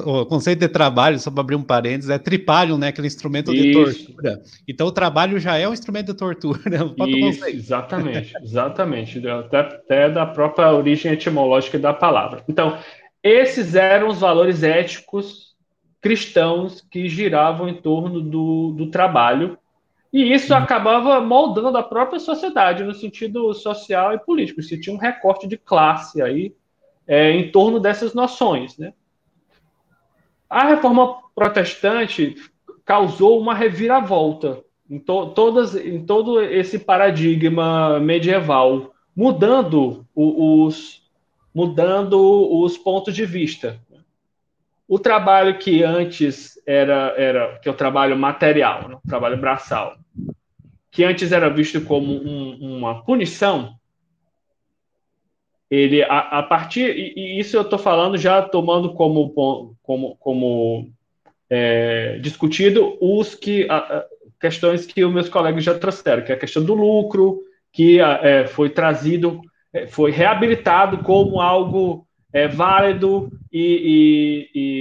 o conceito de trabalho, só para abrir um parênteses, é tripalium, né? Aquele instrumento de tortura. Então, o trabalho já é um instrumento de tortura. Isso, exatamente. Até da própria origem etimológica da palavra. Então, esses eram os valores éticos cristãos que giravam em torno do trabalho, e isso acabava moldando a própria sociedade, no sentido social e político. Você tinha um recorte de classe aí em torno dessas noções, né? A reforma protestante causou uma reviravolta em todo esse paradigma medieval, mudando os pontos de vista. O trabalho que antes era que é o trabalho material, né? O trabalho braçal, que antes era visto como uma punição, ele, a partir, e isso eu estou falando já tomando como discutido questões que os meus colegas já trouxeram, que é a questão do lucro, que foi trazido, foi reabilitado como algo válido e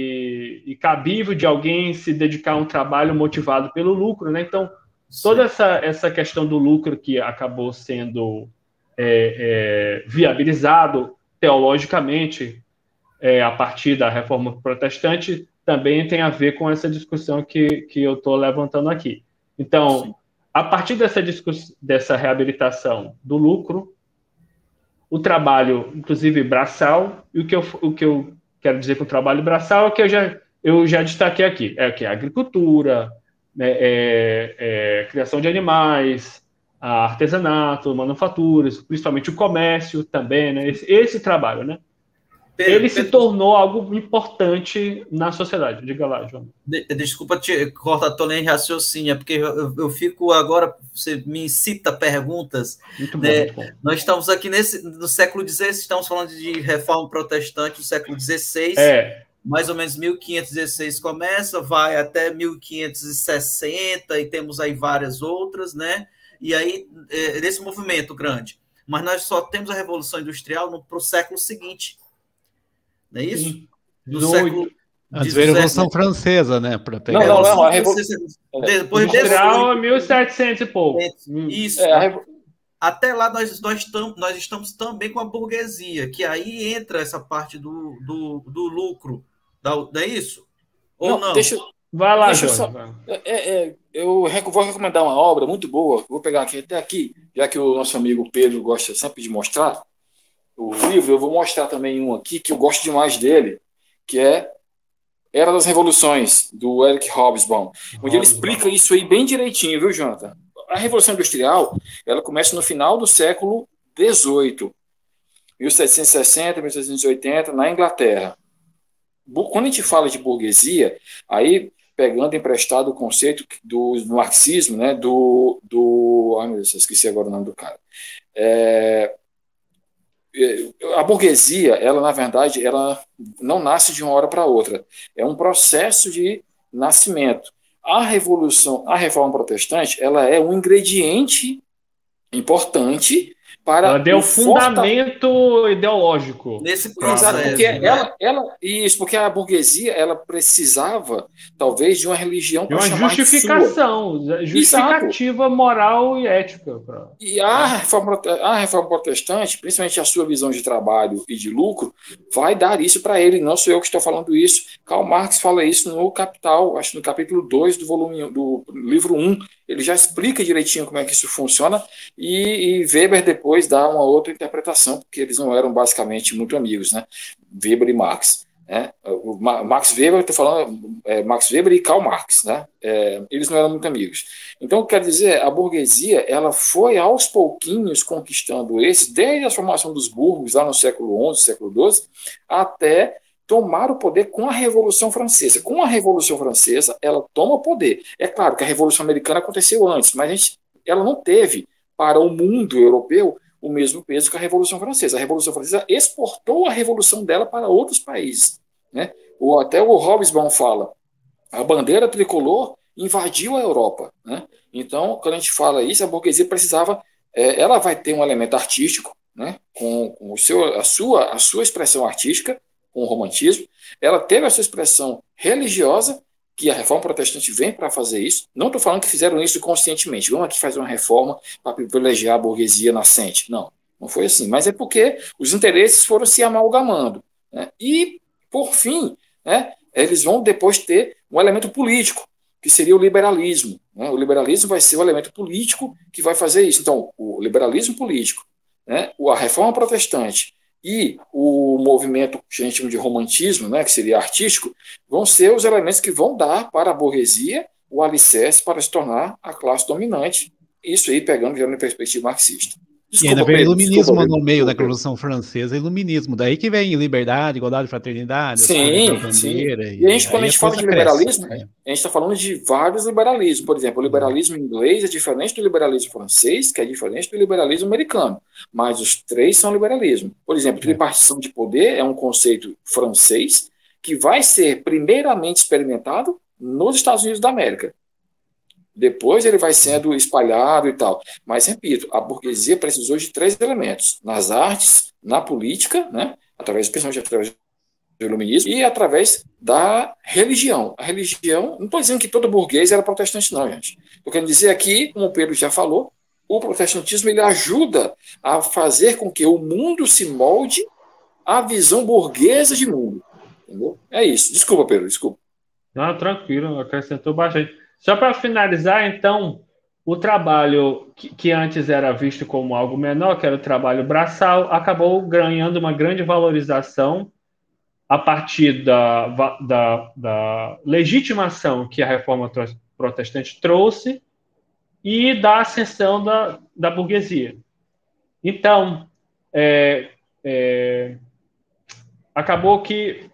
cabível de alguém se dedicar a um trabalho motivado pelo lucro, né? Então, toda essa questão do lucro que acabou sendo viabilizado teologicamente a partir da Reforma Protestante também tem a ver com essa discussão que eu estou levantando aqui. Então, sim, a partir dessa reabilitação do lucro, o trabalho, inclusive braçal, e o que eu quero dizer com o trabalho braçal é que eu já destaquei aqui, que é a agricultura, criação de animais, artesanato, manufaturas, principalmente o comércio também, né? Esse trabalho, né? Ele se tornou algo importante na sociedade. Diga lá, João. Desculpa te cortar a tua linha de raciocínio, porque eu fico agora, você me incita perguntas. Muito bom, muito bom. Nós estamos aqui no século XVI, estamos falando de reforma protestante do século XVI, mais ou menos 1516 começa, vai até 1560 e temos aí várias outras, né? E aí, nesse movimento grande. Mas nós só temos a Revolução Industrial para o século seguinte. Não é isso? No século... Antes veio a Revolução Francesa, né? Para pegar não. A Revolução Industrial é 1700 e pouco. Isso. Até lá nós estamos também com a burguesia, que aí entra essa parte do lucro. Não é isso? Ou não? Vai lá, eu vou recomendar uma obra muito boa. Vou pegar até aqui, já que o nosso amigo Pedro gosta sempre de mostrar o livro, eu vou mostrar também um aqui que eu gosto demais dele, que é Era das Revoluções, do Eric Hobsbawm, onde ele explica isso aí bem direitinho, viu, Jonathan? A Revolução Industrial, ela começa no final do século XVIII, 1760, 1780, na Inglaterra. quando a gente fala de burguesia, aí pegando emprestado o conceito do marxismo, né, ai meu Deus, eu esqueci agora o nome do cara. A burguesia, ela na verdade, ela não nasce de uma hora para outra. É um processo de nascimento. A reforma protestante, ela é um ingrediente importante para ela deu fundamento ideológico nesse processo, porque né? porque a burguesia ela precisava talvez de uma religião para chamar justificação, de sua. Justificativa moral e ética. E a reforma protestante, principalmente a sua visão de trabalho e de lucro, vai dar isso para ele. Não sou eu que estou falando isso. Karl Marx fala isso no Capital, acho no capítulo 2 do livro 1. Ele já explica direitinho como é que isso funciona, e Weber depois dá uma outra interpretação, porque eles não eram basicamente muito amigos, né? Weber e Marx. O Max Weber, estou falando Max Weber e Karl Marx, né? Eles não eram muito amigos. Então, o que quer dizer, a burguesia ela foi aos pouquinhos conquistando desde a formação dos burgos lá no século XI, século XII, até tomar o poder com a Revolução Francesa. Com a Revolução Francesa, ela toma o poder. É claro que a Revolução Americana aconteceu antes, mas ela não teve para o mundo europeu o mesmo peso que a Revolução Francesa. A Revolução Francesa exportou a revolução dela para outros países, né? Até o Hobsbawm fala, a bandeira tricolor invadiu a Europa, né? Então, quando a gente fala isso, a burguesia precisava, ela vai ter um elemento artístico, né? Com a sua expressão artística, com o romantismo, ela teve a sua expressão religiosa, que a reforma protestante vem para fazer isso. Não estou falando que fizeram isso conscientemente. Vamos aqui fazer uma reforma para privilegiar a burguesia nascente. Não, não foi assim. Mas é porque os interesses foram se amalgamando, né? E, por fim, né, eles vão depois ter um elemento político, que seria o liberalismo, né? O liberalismo vai ser o elemento político que vai fazer isso. Então, o liberalismo político, né, a reforma protestante e o movimento que a gente chama de romantismo, né, que seria artístico, vão ser os elementos que vão dar para a burguesia o alicerce para se tornar a classe dominante. Isso aí pegando já na perspectiva marxista. Desculpa, e ainda vem iluminismo no meio da Revolução Francesa, iluminismo. Daí que vem liberdade, igualdade, fraternidade, sim, bandeira. Sim. E quando a gente fala de liberalismo, a gente está falando de vários liberalismos. Por exemplo, o liberalismo inglês é diferente do liberalismo francês, que é diferente do liberalismo americano. Mas os três são liberalismo. Por exemplo, tripartição de poder é um conceito francês que vai ser primeiramente experimentado nos Estados Unidos da América. Depois ele vai sendo espalhado e tal. Mas, repito, a burguesia precisou de três elementos: nas artes, na política, né, principalmente através do iluminismo, e através da religião. A religião, não estou dizendo que todo burguês era protestante, não, gente. Estou querendo dizer aqui, como o Pedro já falou, o protestantismo ele ajuda a fazer com que o mundo se molde à visão burguesa de mundo. Entendeu? É isso. Desculpa, Pedro, desculpa. Não, tranquilo, acrescentou bastante. Só para finalizar, então, o trabalho que antes era visto como algo menor, que era o trabalho braçal, acabou ganhando uma grande valorização a partir da legitimação que a reforma protestante trouxe e da ascensão da burguesia. Então, acabou que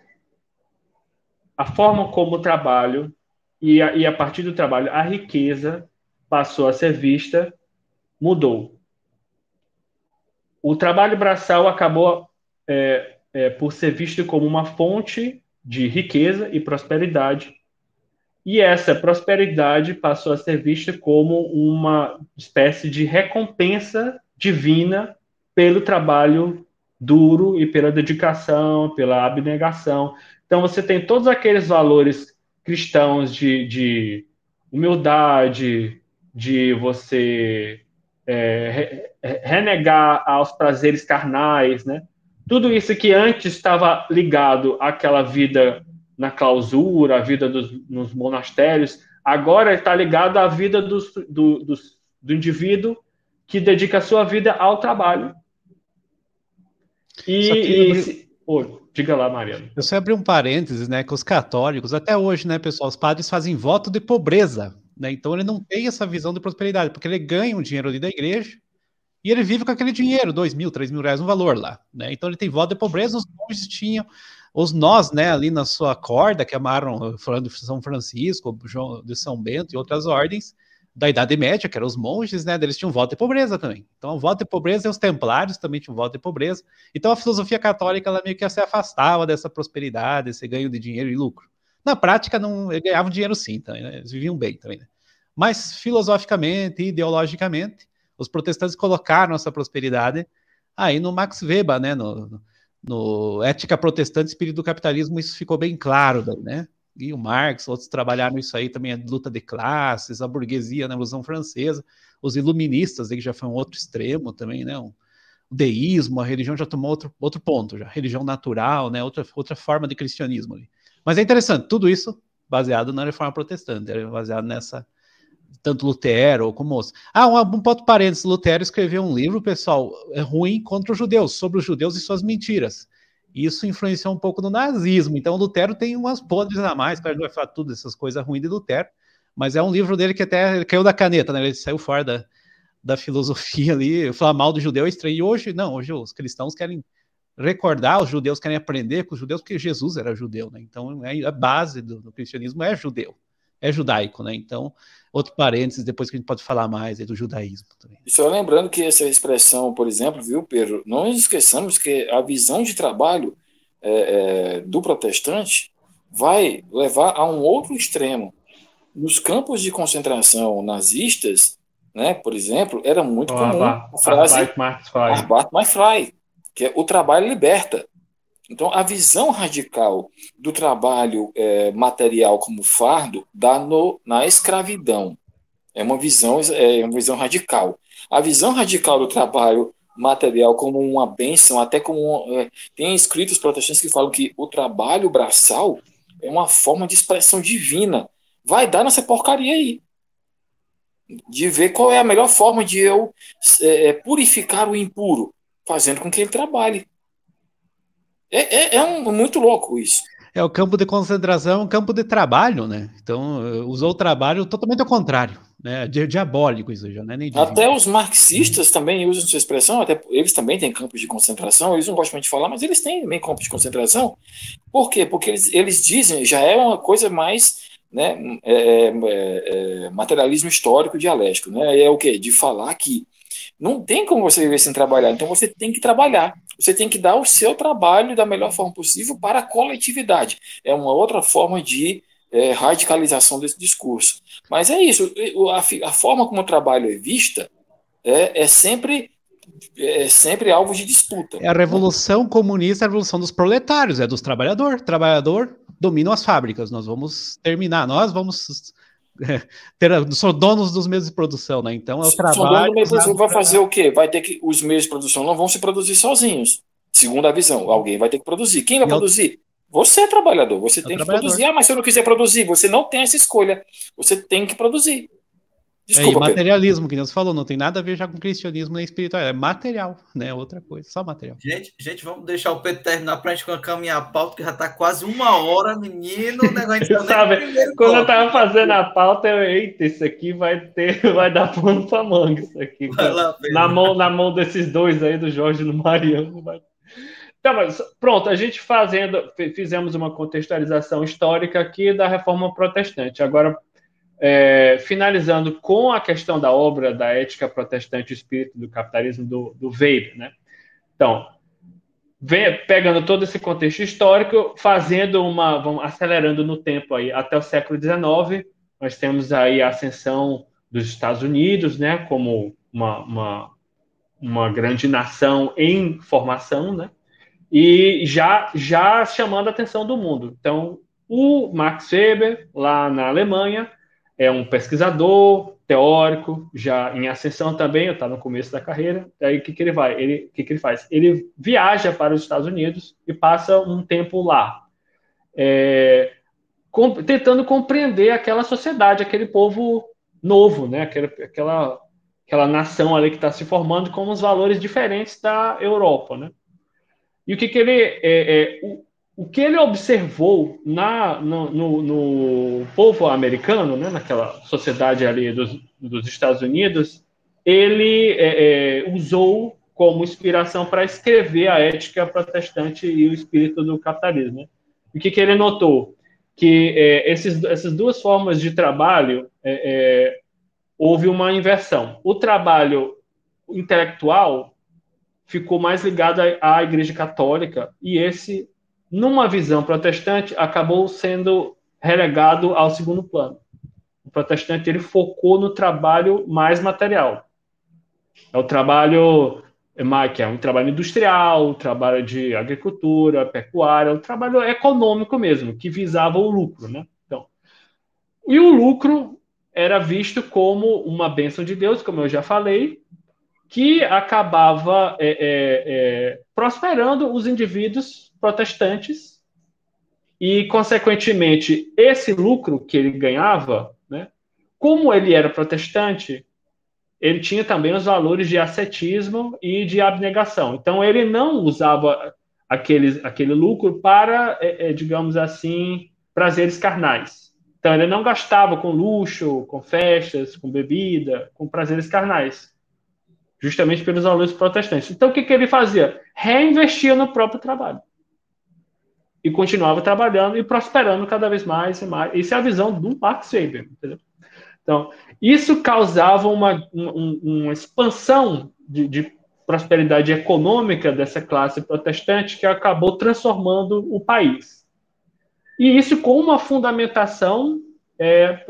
a forma como o trabalho e a partir do trabalho a riqueza passou a ser vista, mudou. O trabalho braçal acabou por ser visto como uma fonte de riqueza e prosperidade, e essa prosperidade passou a ser vista como uma espécie de recompensa divina pelo trabalho duro e pela dedicação, pela abnegação. Então você tem todos aqueles valores cristãos de humildade, de você renegar aos prazeres carnais, né? Tudo isso que antes estava ligado àquela vida na clausura, a vida nos monastérios, agora está ligado à vida do indivíduo que dedica a sua vida ao trabalho. Diga lá, Mariana. Eu só abri um parênteses, né, que os católicos, até hoje, né, pessoal, os padres fazem voto de pobreza, né, então ele não tem essa visão de prosperidade, porque ele ganha um dinheiro ali da igreja e ele vive com aquele dinheiro, 2 mil, 3 mil reais, um valor lá, né, então ele tem voto de pobreza, os monges tinham os nós, né, ali na sua corda, que amarram, falando de São Francisco, de São Bento e outras ordens, da Idade Média, que eram os monges, né, eles tinham voto de pobreza também. Então, o voto de pobreza e os templários também tinham voto de pobreza. Então, a filosofia católica, ela meio que se afastava dessa prosperidade, esse ganho de dinheiro e lucro. Na prática, não, eles ganhavam dinheiro sim, também, né? Eles viviam bem também, né? Mas, filosoficamente e ideologicamente, os protestantes colocaram essa prosperidade aí no Max Weber, né, no Ética Protestante e Espírito do Capitalismo, isso ficou bem claro daí, né? E o Marx, outros trabalharam isso aí também, a luta de classes, a burguesia na Revolução Francesa, os iluministas, aí, que já foi um outro extremo também, né? O deísmo, a religião já tomou outro ponto, já, religião natural, né? Outra forma de cristianismo ali. Mas é interessante, tudo isso baseado na Reforma Protestante, baseado nessa, tanto Lutero como outros. Um ponto parênteses, Lutero escreveu um livro, pessoal, ruim contra os judeus, sobre os judeus e suas mentiras. Isso influenciou um pouco no nazismo. Então, Lutero tem umas podres a mais, claro, não vai falar tudo essas coisas ruins de Lutero, mas é um livro dele que até caiu da caneta, né? Ele saiu fora da filosofia ali, falar mal do judeu é estranho. E hoje, não, hoje os cristãos querem recordar, os judeus querem aprender com os judeus, porque Jesus era judeu, né? Então, a base do cristianismo é judeu, é judaico, né? Então, outro parênteses, depois que a gente pode falar mais do judaísmo também. E só lembrando que essa expressão, por exemplo, viu, Pedro, não esqueçamos que a visão de trabalho do protestante vai levar a um outro extremo. Nos campos de concentração nazistas, né, por exemplo, era muito comum a frase Arbeit macht frei, que é o trabalho liberta. Então, a visão radical do trabalho material como fardo dá na escravidão. É uma visão radical. A visão radical do trabalho material como uma bênção, até como... tem escritos protestantes que falam que o trabalho braçal é uma forma de expressão divina. Vai dar nessa porcaria aí. De ver qual é a melhor forma de eu purificar o impuro, fazendo com que ele trabalhe. Muito louco isso. O campo de concentração é um campo de trabalho, né? Então, usou o trabalho totalmente ao contrário, né? Diabólico isso já, né? Nem até os marxistas também usam essa expressão, até eles também têm campos de concentração, eles não gostam muito de falar, mas eles têm também campos de concentração. Por quê? Porque eles dizem, já é uma coisa mais, né, materialismo histórico dialético, né? É o quê? De falar que não tem como você viver sem trabalhar, então você tem que trabalhar. Você tem que dar o seu trabalho da melhor forma possível para a coletividade. É uma outra forma de radicalização desse discurso. Mas é isso, a forma como o trabalho é vista é sempre alvo de disputa. A revolução comunista é a revolução dos proletários, é dos trabalhadores. Trabalhador domina as fábricas, nós vamos terminar, nós vamos... são donos dos meios de produção, né? Então é o trabalho. Vai fazer o quê? Vai ter que os meios de produção não vão se produzir sozinhos. Segundo a visão, alguém vai ter que produzir. Quem vai produzir? Você é trabalhador. Você tem que produzir. Mas se eu não quiser produzir, você não tem essa escolha. Você tem que produzir. Desculpa, e materialismo, que Deus falou, não tem nada a ver já com cristianismo nem espiritual, é material, né? Outra coisa, só material. Gente, vamos deixar o Pedro terminar para a gente caminhar a pauta, que já está quase 1 hora, menino. Você sabe, quando eu estava fazendo a pauta, eita, isso aqui vai dar pano para manga, isso aqui. Lá, na mão desses dois aí, do Jorge e do Mariano. Então, mas, pronto, a gente fizemos uma contextualização histórica aqui da Reforma Protestante. Agora, finalizando com a questão da obra da Ética Protestante e o Espírito do Capitalismo do Weber, né? Então, pegando todo esse contexto histórico, vamos acelerando no tempo aí até o século XIX, nós temos aí a ascensão dos Estados Unidos, né, como uma grande nação em formação, né? E já chamando a atenção do mundo. Então, o Max Weber, lá na Alemanha, é um pesquisador, teórico, já em ascensão também, está no começo da carreira. Aí o que ele faz? Ele viaja para os Estados Unidos e passa um tempo lá, tentando compreender aquela sociedade, aquele povo novo, né? Aquela nação ali que está se formando com os valores diferentes da Europa, né? E o que ele observou no povo americano, né, naquela sociedade ali dos Estados Unidos, ele usou como inspiração para escrever a ética protestante e o espírito do capitalismo. Né? O que ele notou? Que essas duas formas de trabalho, houve uma inversão. O trabalho intelectual ficou mais ligado à Igreja Católica, e esse, numa visão protestante, acabou sendo relegado ao segundo plano. O protestante ele focou no trabalho mais material. É o trabalho que é um trabalho industrial, trabalho de agricultura, pecuária, um trabalho econômico mesmo, que visava o lucro, né? Então, e o lucro era visto como uma bênção de Deus, como eu já falei, que acabava prosperando os indivíduos protestantes e, consequentemente, esse lucro que ele ganhava, né, como ele era protestante, ele tinha também os valores de ascetismo e de abnegação. Então, ele não usava aquele lucro para, digamos assim, prazeres carnais. Então, ele não gastava com luxo, com festas, com bebida, com prazeres carnais, justamente pelos valores protestantes. Então, o que ele fazia? Reinvestia no próprio trabalho. E continuava trabalhando e prosperando cada vez mais e mais. Isso é a visão do Max Weber, entendeu? Então, isso causava uma expansão de prosperidade econômica dessa classe protestante que acabou transformando o país. E isso com uma fundamentação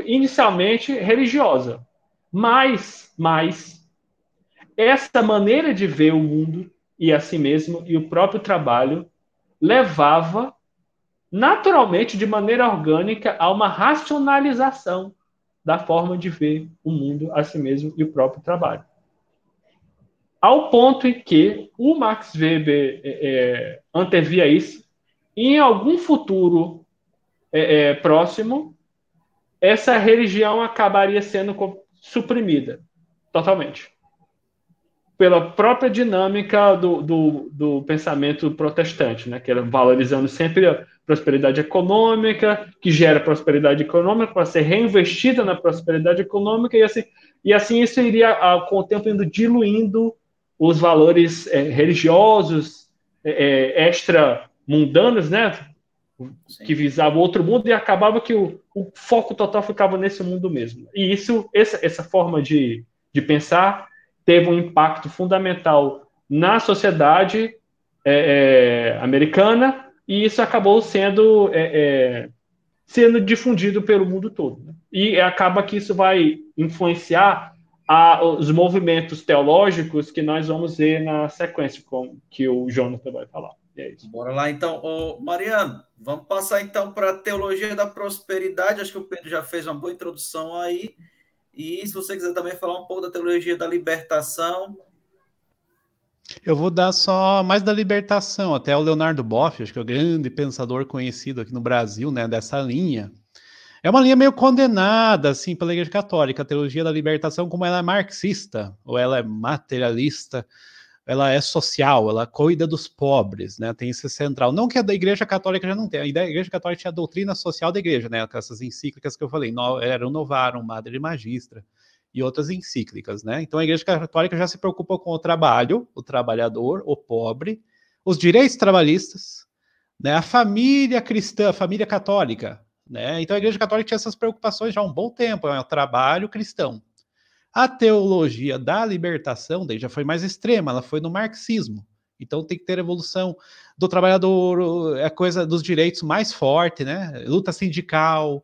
inicialmente religiosa. Mas essa maneira de ver o mundo e a si mesmo e o próprio trabalho levava naturalmente, de maneira orgânica, a uma racionalização da forma de ver o mundo a si mesmo e o próprio trabalho. Ao ponto em que o Max Weber antevia isso, e em algum futuro próximo, essa religião acabaria sendo suprimida totalmente pela própria dinâmica do pensamento protestante, né? Que era valorizando sempre a prosperidade econômica, que gera prosperidade econômica para ser reinvestida na prosperidade econômica, e assim isso iria, com o tempo, indo diluindo os valores religiosos, extra-mundanos, né? Sim. Que visavam outro mundo, e acabava que o foco total ficava nesse mundo mesmo. E essa forma de pensar teve um impacto fundamental na sociedade americana, e isso acabou sendo difundido pelo mundo todo. Né? E acaba que isso vai influenciar os movimentos teológicos que nós vamos ver na sequência, que o Jonathan vai falar. E é isso. Bora lá, então. Mariano, vamos passar então para a teologia da prosperidade. Acho que o Pedro já fez uma boa introdução aí. E se você quiser também falar um pouco da teologia da libertação. Eu vou dar só mais da libertação. Até o Leonardo Boff, acho que é o grande pensador conhecido aqui no Brasil, né, dessa linha. É uma linha meio condenada, assim, pela Igreja Católica. A teologia da libertação, como ela é marxista, ou ela é materialista, ela é social, ela cuida dos pobres, né? Tem esse central. Não que a da Igreja Católica já não tem. A Igreja Católica tinha a doutrina social da Igreja, né? Com essas encíclicas que eu falei, Rerum Novarum, Madre Magistra, e outras encíclicas, né? Então a Igreja Católica já se preocupa com o trabalho, o trabalhador, o pobre, os direitos trabalhistas, né? A família cristã, a família católica, né? Então a Igreja Católica tinha essas preocupações já há um bom tempo, é o trabalho cristão. A teologia da libertação daí já foi mais extrema, ela foi no marxismo. Então tem que ter evolução do trabalhador, a coisa dos direitos mais forte, né? Luta sindical,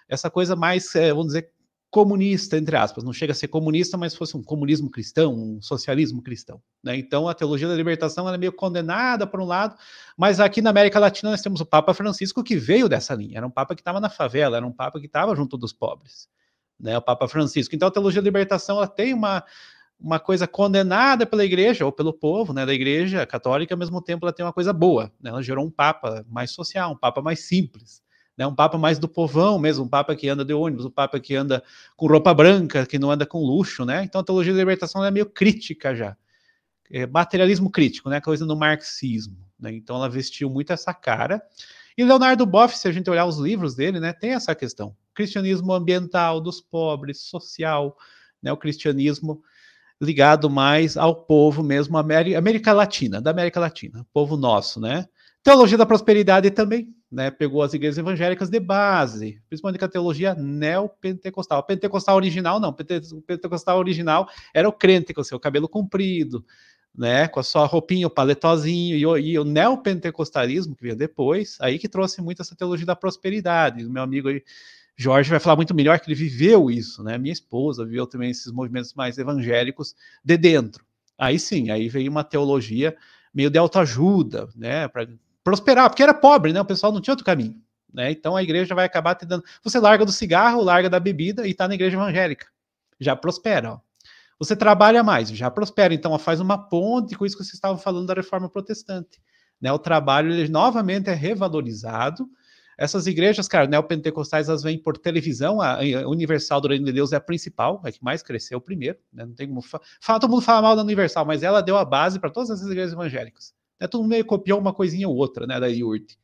essa coisa mais, vamos dizer, comunista, entre aspas. Não chega a ser comunista, mas fosse um comunismo cristão, um socialismo cristão, né? Então a teologia da libertação ela é meio condenada por um lado, mas aqui na América Latina nós temos o Papa Francisco que veio dessa linha. Era um Papa que estava na favela, era um Papa que estava junto dos pobres. Né, o Papa Francisco. Então a teologia da libertação ela tem uma coisa condenada pela igreja, ou pelo povo, né, da igreja católica, ao mesmo tempo ela tem uma coisa boa, né, ela gerou um Papa mais social, um Papa mais simples, né, um Papa mais do povão mesmo, um Papa que anda de ônibus, um Papa que anda com roupa branca, que não anda com luxo, né, então a teologia da libertação ela é meio crítica já, materialismo crítico, né, coisa do marxismo, né, então ela vestiu muito essa cara. E Leonardo Boff, se a gente olhar os livros dele, né, tem essa questão. Cristianismo ambiental, dos pobres, social, né, o cristianismo ligado mais ao povo mesmo, América Latina, da América Latina, povo nosso, né? Teologia da prosperidade também, né? Pegou as igrejas evangélicas de base, principalmente com a teologia neopentecostal. A pentecostal original, não. O pentecostal original era o crente com o seu cabelo comprido, né? Com a sua roupinha, o paletozinho, e o neopentecostalismo, que veio depois, aí que trouxe muito essa teologia da prosperidade. O meu amigo aí, Jorge, vai falar muito melhor que ele viveu isso, né? Minha esposa viveu também esses movimentos mais evangélicos de dentro. Aí sim, aí veio uma teologia meio de autoajuda, né? Para prosperar, porque era pobre, né? O pessoal não tinha outro caminho, né? Então a igreja vai acabar te dando. Você larga do cigarro, larga da bebida e está na igreja evangélica. Já prospera, ó. Você trabalha mais, já prospera. Então faz uma ponte com isso que vocês estavam falando da reforma protestante, né? O trabalho, ele novamente é revalorizado. Essas igrejas, cara, neopentecostais, elas vêm por televisão. A Universal do Reino de Deus é a principal, é que mais cresceu primeiro, né? Não tem como todo mundo fala mal da Universal, mas ela deu a base para todas essas igrejas evangélicas. Né? Todo mundo meio copiou uma coisinha ou outra, né, da IURT.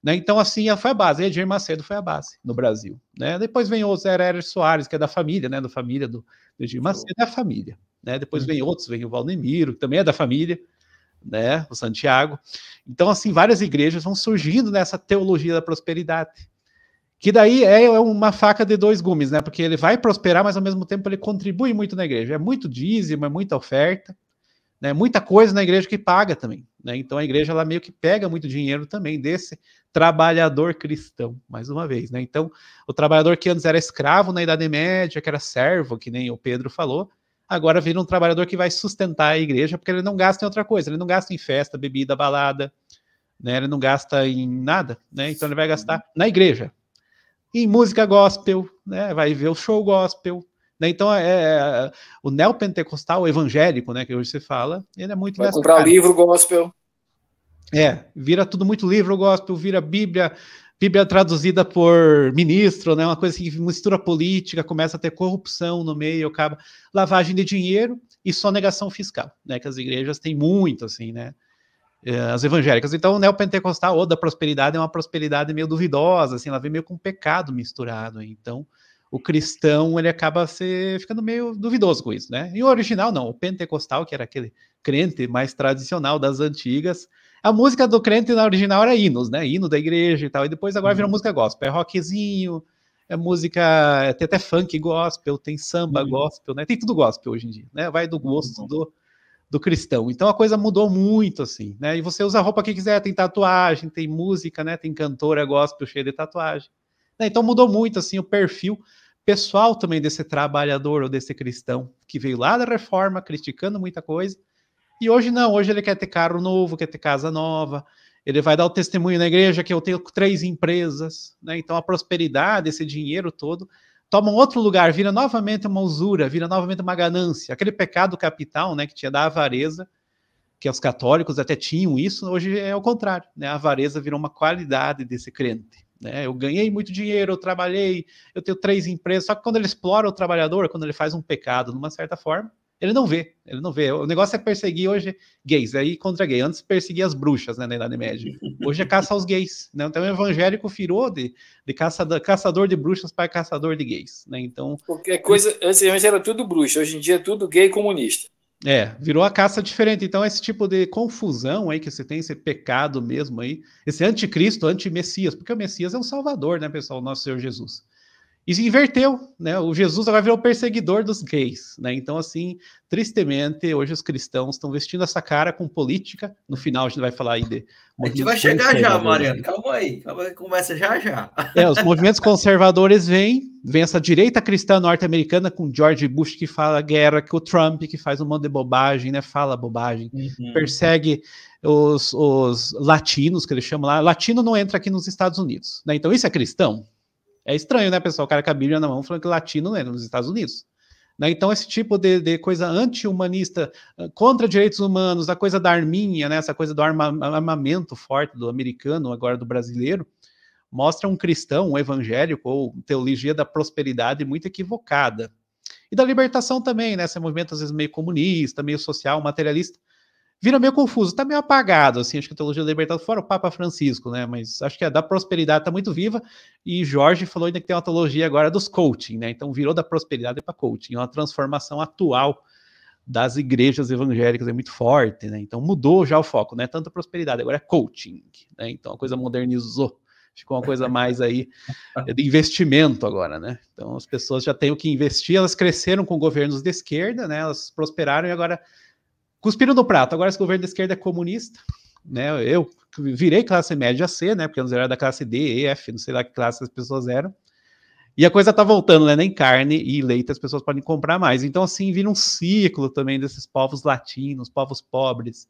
Né? Então, assim, ela foi a base. Edir Macedo foi a base no Brasil. Né? Depois vem o Zé Herer Soares, que é da família, né? Da família do Edir Macedo, é a família. Né? Depois vem outros, vem o Valdemiro, que também é da família, né? O Santiago. Então, assim, várias igrejas vão surgindo nessa teologia da prosperidade. Que daí é uma faca de dois gumes, né? Porque ele vai prosperar, mas ao mesmo tempo ele contribui muito na igreja. É muito dízimo, é muita oferta, né? Muita coisa na igreja que paga também, né? Então a igreja, ela meio que pega muito dinheiro também desse trabalhador cristão, mais uma vez, né? Então o trabalhador que antes era escravo na Idade Média, que era servo, que nem o Pedro falou, agora vira um trabalhador que vai sustentar a igreja, porque ele não gasta em outra coisa, ele não gasta em festa, bebida, balada, né? Ele não gasta em nada, né? Então ele vai gastar na igreja, em música gospel, né? Vai ver o show gospel, né? Então o neopentecostal, o evangélico, né, que hoje se fala, ele é muito vai comprar cara. Livro gospel. Vira tudo muito livro gospel, vira Bíblia traduzida por ministro, né? Uma coisa assim, mistura política, começa a ter corrupção no meio, acaba lavagem de dinheiro e sonegação fiscal, né? Que as igrejas têm muito, assim, né? As evangélicas. Então, o neopentecostal ou da prosperidade é uma prosperidade meio duvidosa, assim, ela vem meio com pecado misturado. Então, o cristão, ele acaba ficando meio duvidoso com isso, né? E o original, não. O pentecostal, que era aquele crente mais tradicional das antigas, a música do crente na original era hinos, né? Hino da igreja e tal. E depois agora virou música gospel. É rockzinho, é música, tem até funk gospel, tem samba gospel, né? Tem tudo gospel hoje em dia, né? Vai do gosto do cristão. Então a coisa mudou muito, assim, né? E você usa a roupa que quiser, tem tatuagem, tem música, né? Tem cantora gospel cheia de tatuagem. Né? Então mudou muito, assim, o perfil pessoal também desse trabalhador ou desse cristão que veio lá da reforma, criticando muita coisa. E hoje não, hoje ele quer ter carro novo, quer ter casa nova, ele vai dar o testemunho na igreja que eu tenho 3 empresas, né? Então a prosperidade, esse dinheiro todo, toma um outro lugar, vira novamente uma usura, vira novamente uma ganância. Aquele pecado capital, né, que tinha da avareza, que os católicos até tinham isso, hoje é o contrário, né? A avareza virou uma qualidade desse crente. Né? Eu ganhei muito dinheiro, eu trabalhei, eu tenho 3 empresas, só que quando ele explora o trabalhador, quando ele faz um pecado, de uma certa forma, ele não vê. O negócio é perseguir hoje gays, aí contra gay. Antes perseguia as bruxas, né, na Idade Média. Hoje é caça aos gays, né? Então o evangélico virou de caçador de bruxas para caçador de gays, né? Então qualquer coisa, antes era tudo bruxa, hoje em dia é tudo gay comunista. Virou a caça diferente. Então esse tipo de confusão aí que você tem, esse pecado mesmo aí, esse anticristo, anti-messias, porque o Messias é um salvador, né, pessoal, o nosso Senhor Jesus. E se inverteu, né? O Jesus agora virou o perseguidor dos gays, né? Então, assim, tristemente, hoje os cristãos estão vestindo essa cara com política. No final, a gente vai falar aí de... A gente vai chegar já, Mariano. Calma aí. Começa já. Os movimentos conservadores vêm essa direita cristã norte-americana com George Bush, que fala guerra, com o Trump, que faz um monte de bobagem, né? Fala bobagem. Persegue os latinos, que eles chamam lá. Latino não entra aqui nos Estados Unidos, né? Então, isso é cristão? É estranho, né, pessoal? O cara com a Bíblia na mão falando que latino não é nos Estados Unidos. Né? Então, esse tipo de coisa anti-humanista, contra direitos humanos, a coisa da arminha, né, essa coisa do armamento forte do americano, agora do brasileiro, mostra um cristão, um evangélico, ou teologia da prosperidade muito equivocada. E da libertação também, né? Esse movimento, às vezes, meio comunista, meio social, materialista, vira meio confuso, tá meio apagado, assim, acho que a teologia da libertação, fora o Papa Francisco, né, mas acho que a da prosperidade tá muito viva, e Jorge falou ainda que tem uma teologia agora dos coaching, né, então virou da prosperidade para coaching, uma transformação atual das igrejas evangélicas é muito forte, né? Então mudou já o foco, não é tanta prosperidade, agora é coaching, né? Então a coisa modernizou, ficou uma coisa mais aí de investimento agora, né? Então as pessoas já têm o que investir, elas cresceram com governos de esquerda, né? Elas prosperaram e agora cuspiram no prato. Agora esse governo de esquerda é comunista, né? Eu virei classe média C, né? Porque eu era da classe D, E, F, não sei lá que classe as pessoas eram. E a coisa tá voltando, né? Nem carne e leite as pessoas podem comprar mais. Então, assim, vira um ciclo também desses povos latinos, povos pobres.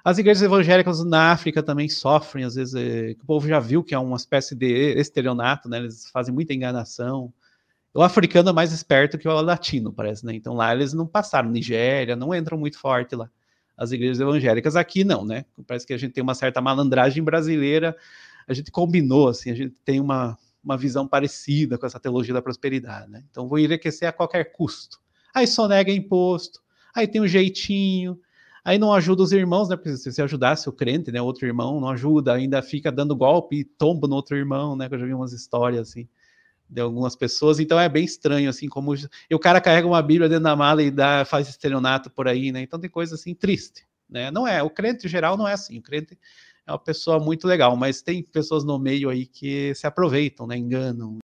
As igrejas evangélicas na África também sofrem, às vezes, o povo já viu que é uma espécie de estelionato, né? Eles fazem muita enganação. O africano é mais esperto que o latino, parece, né? Então lá eles não passaram, Nigéria, não entram muito forte lá. As igrejas evangélicas aqui não, né? Parece que a gente tem uma certa malandragem brasileira, a gente combinou, assim, a gente tem uma visão parecida com essa teologia da prosperidade, né? Então vou enriquecer a qualquer custo. Aí sonega imposto, aí tem um jeitinho, aí não ajuda os irmãos, né? Porque se ajudasse o crente, né? Outro irmão não ajuda, ainda fica dando golpe e tomba no outro irmão, né? Que eu já vi umas histórias assim de algumas pessoas, então é bem estranho, assim, como e o cara carrega uma Bíblia dentro da mala e faz estelionato por aí, né? Então tem coisa assim triste, né? Não é, o crente em geral não é assim, o crente é uma pessoa muito legal, mas tem pessoas no meio aí que se aproveitam, né? Enganam.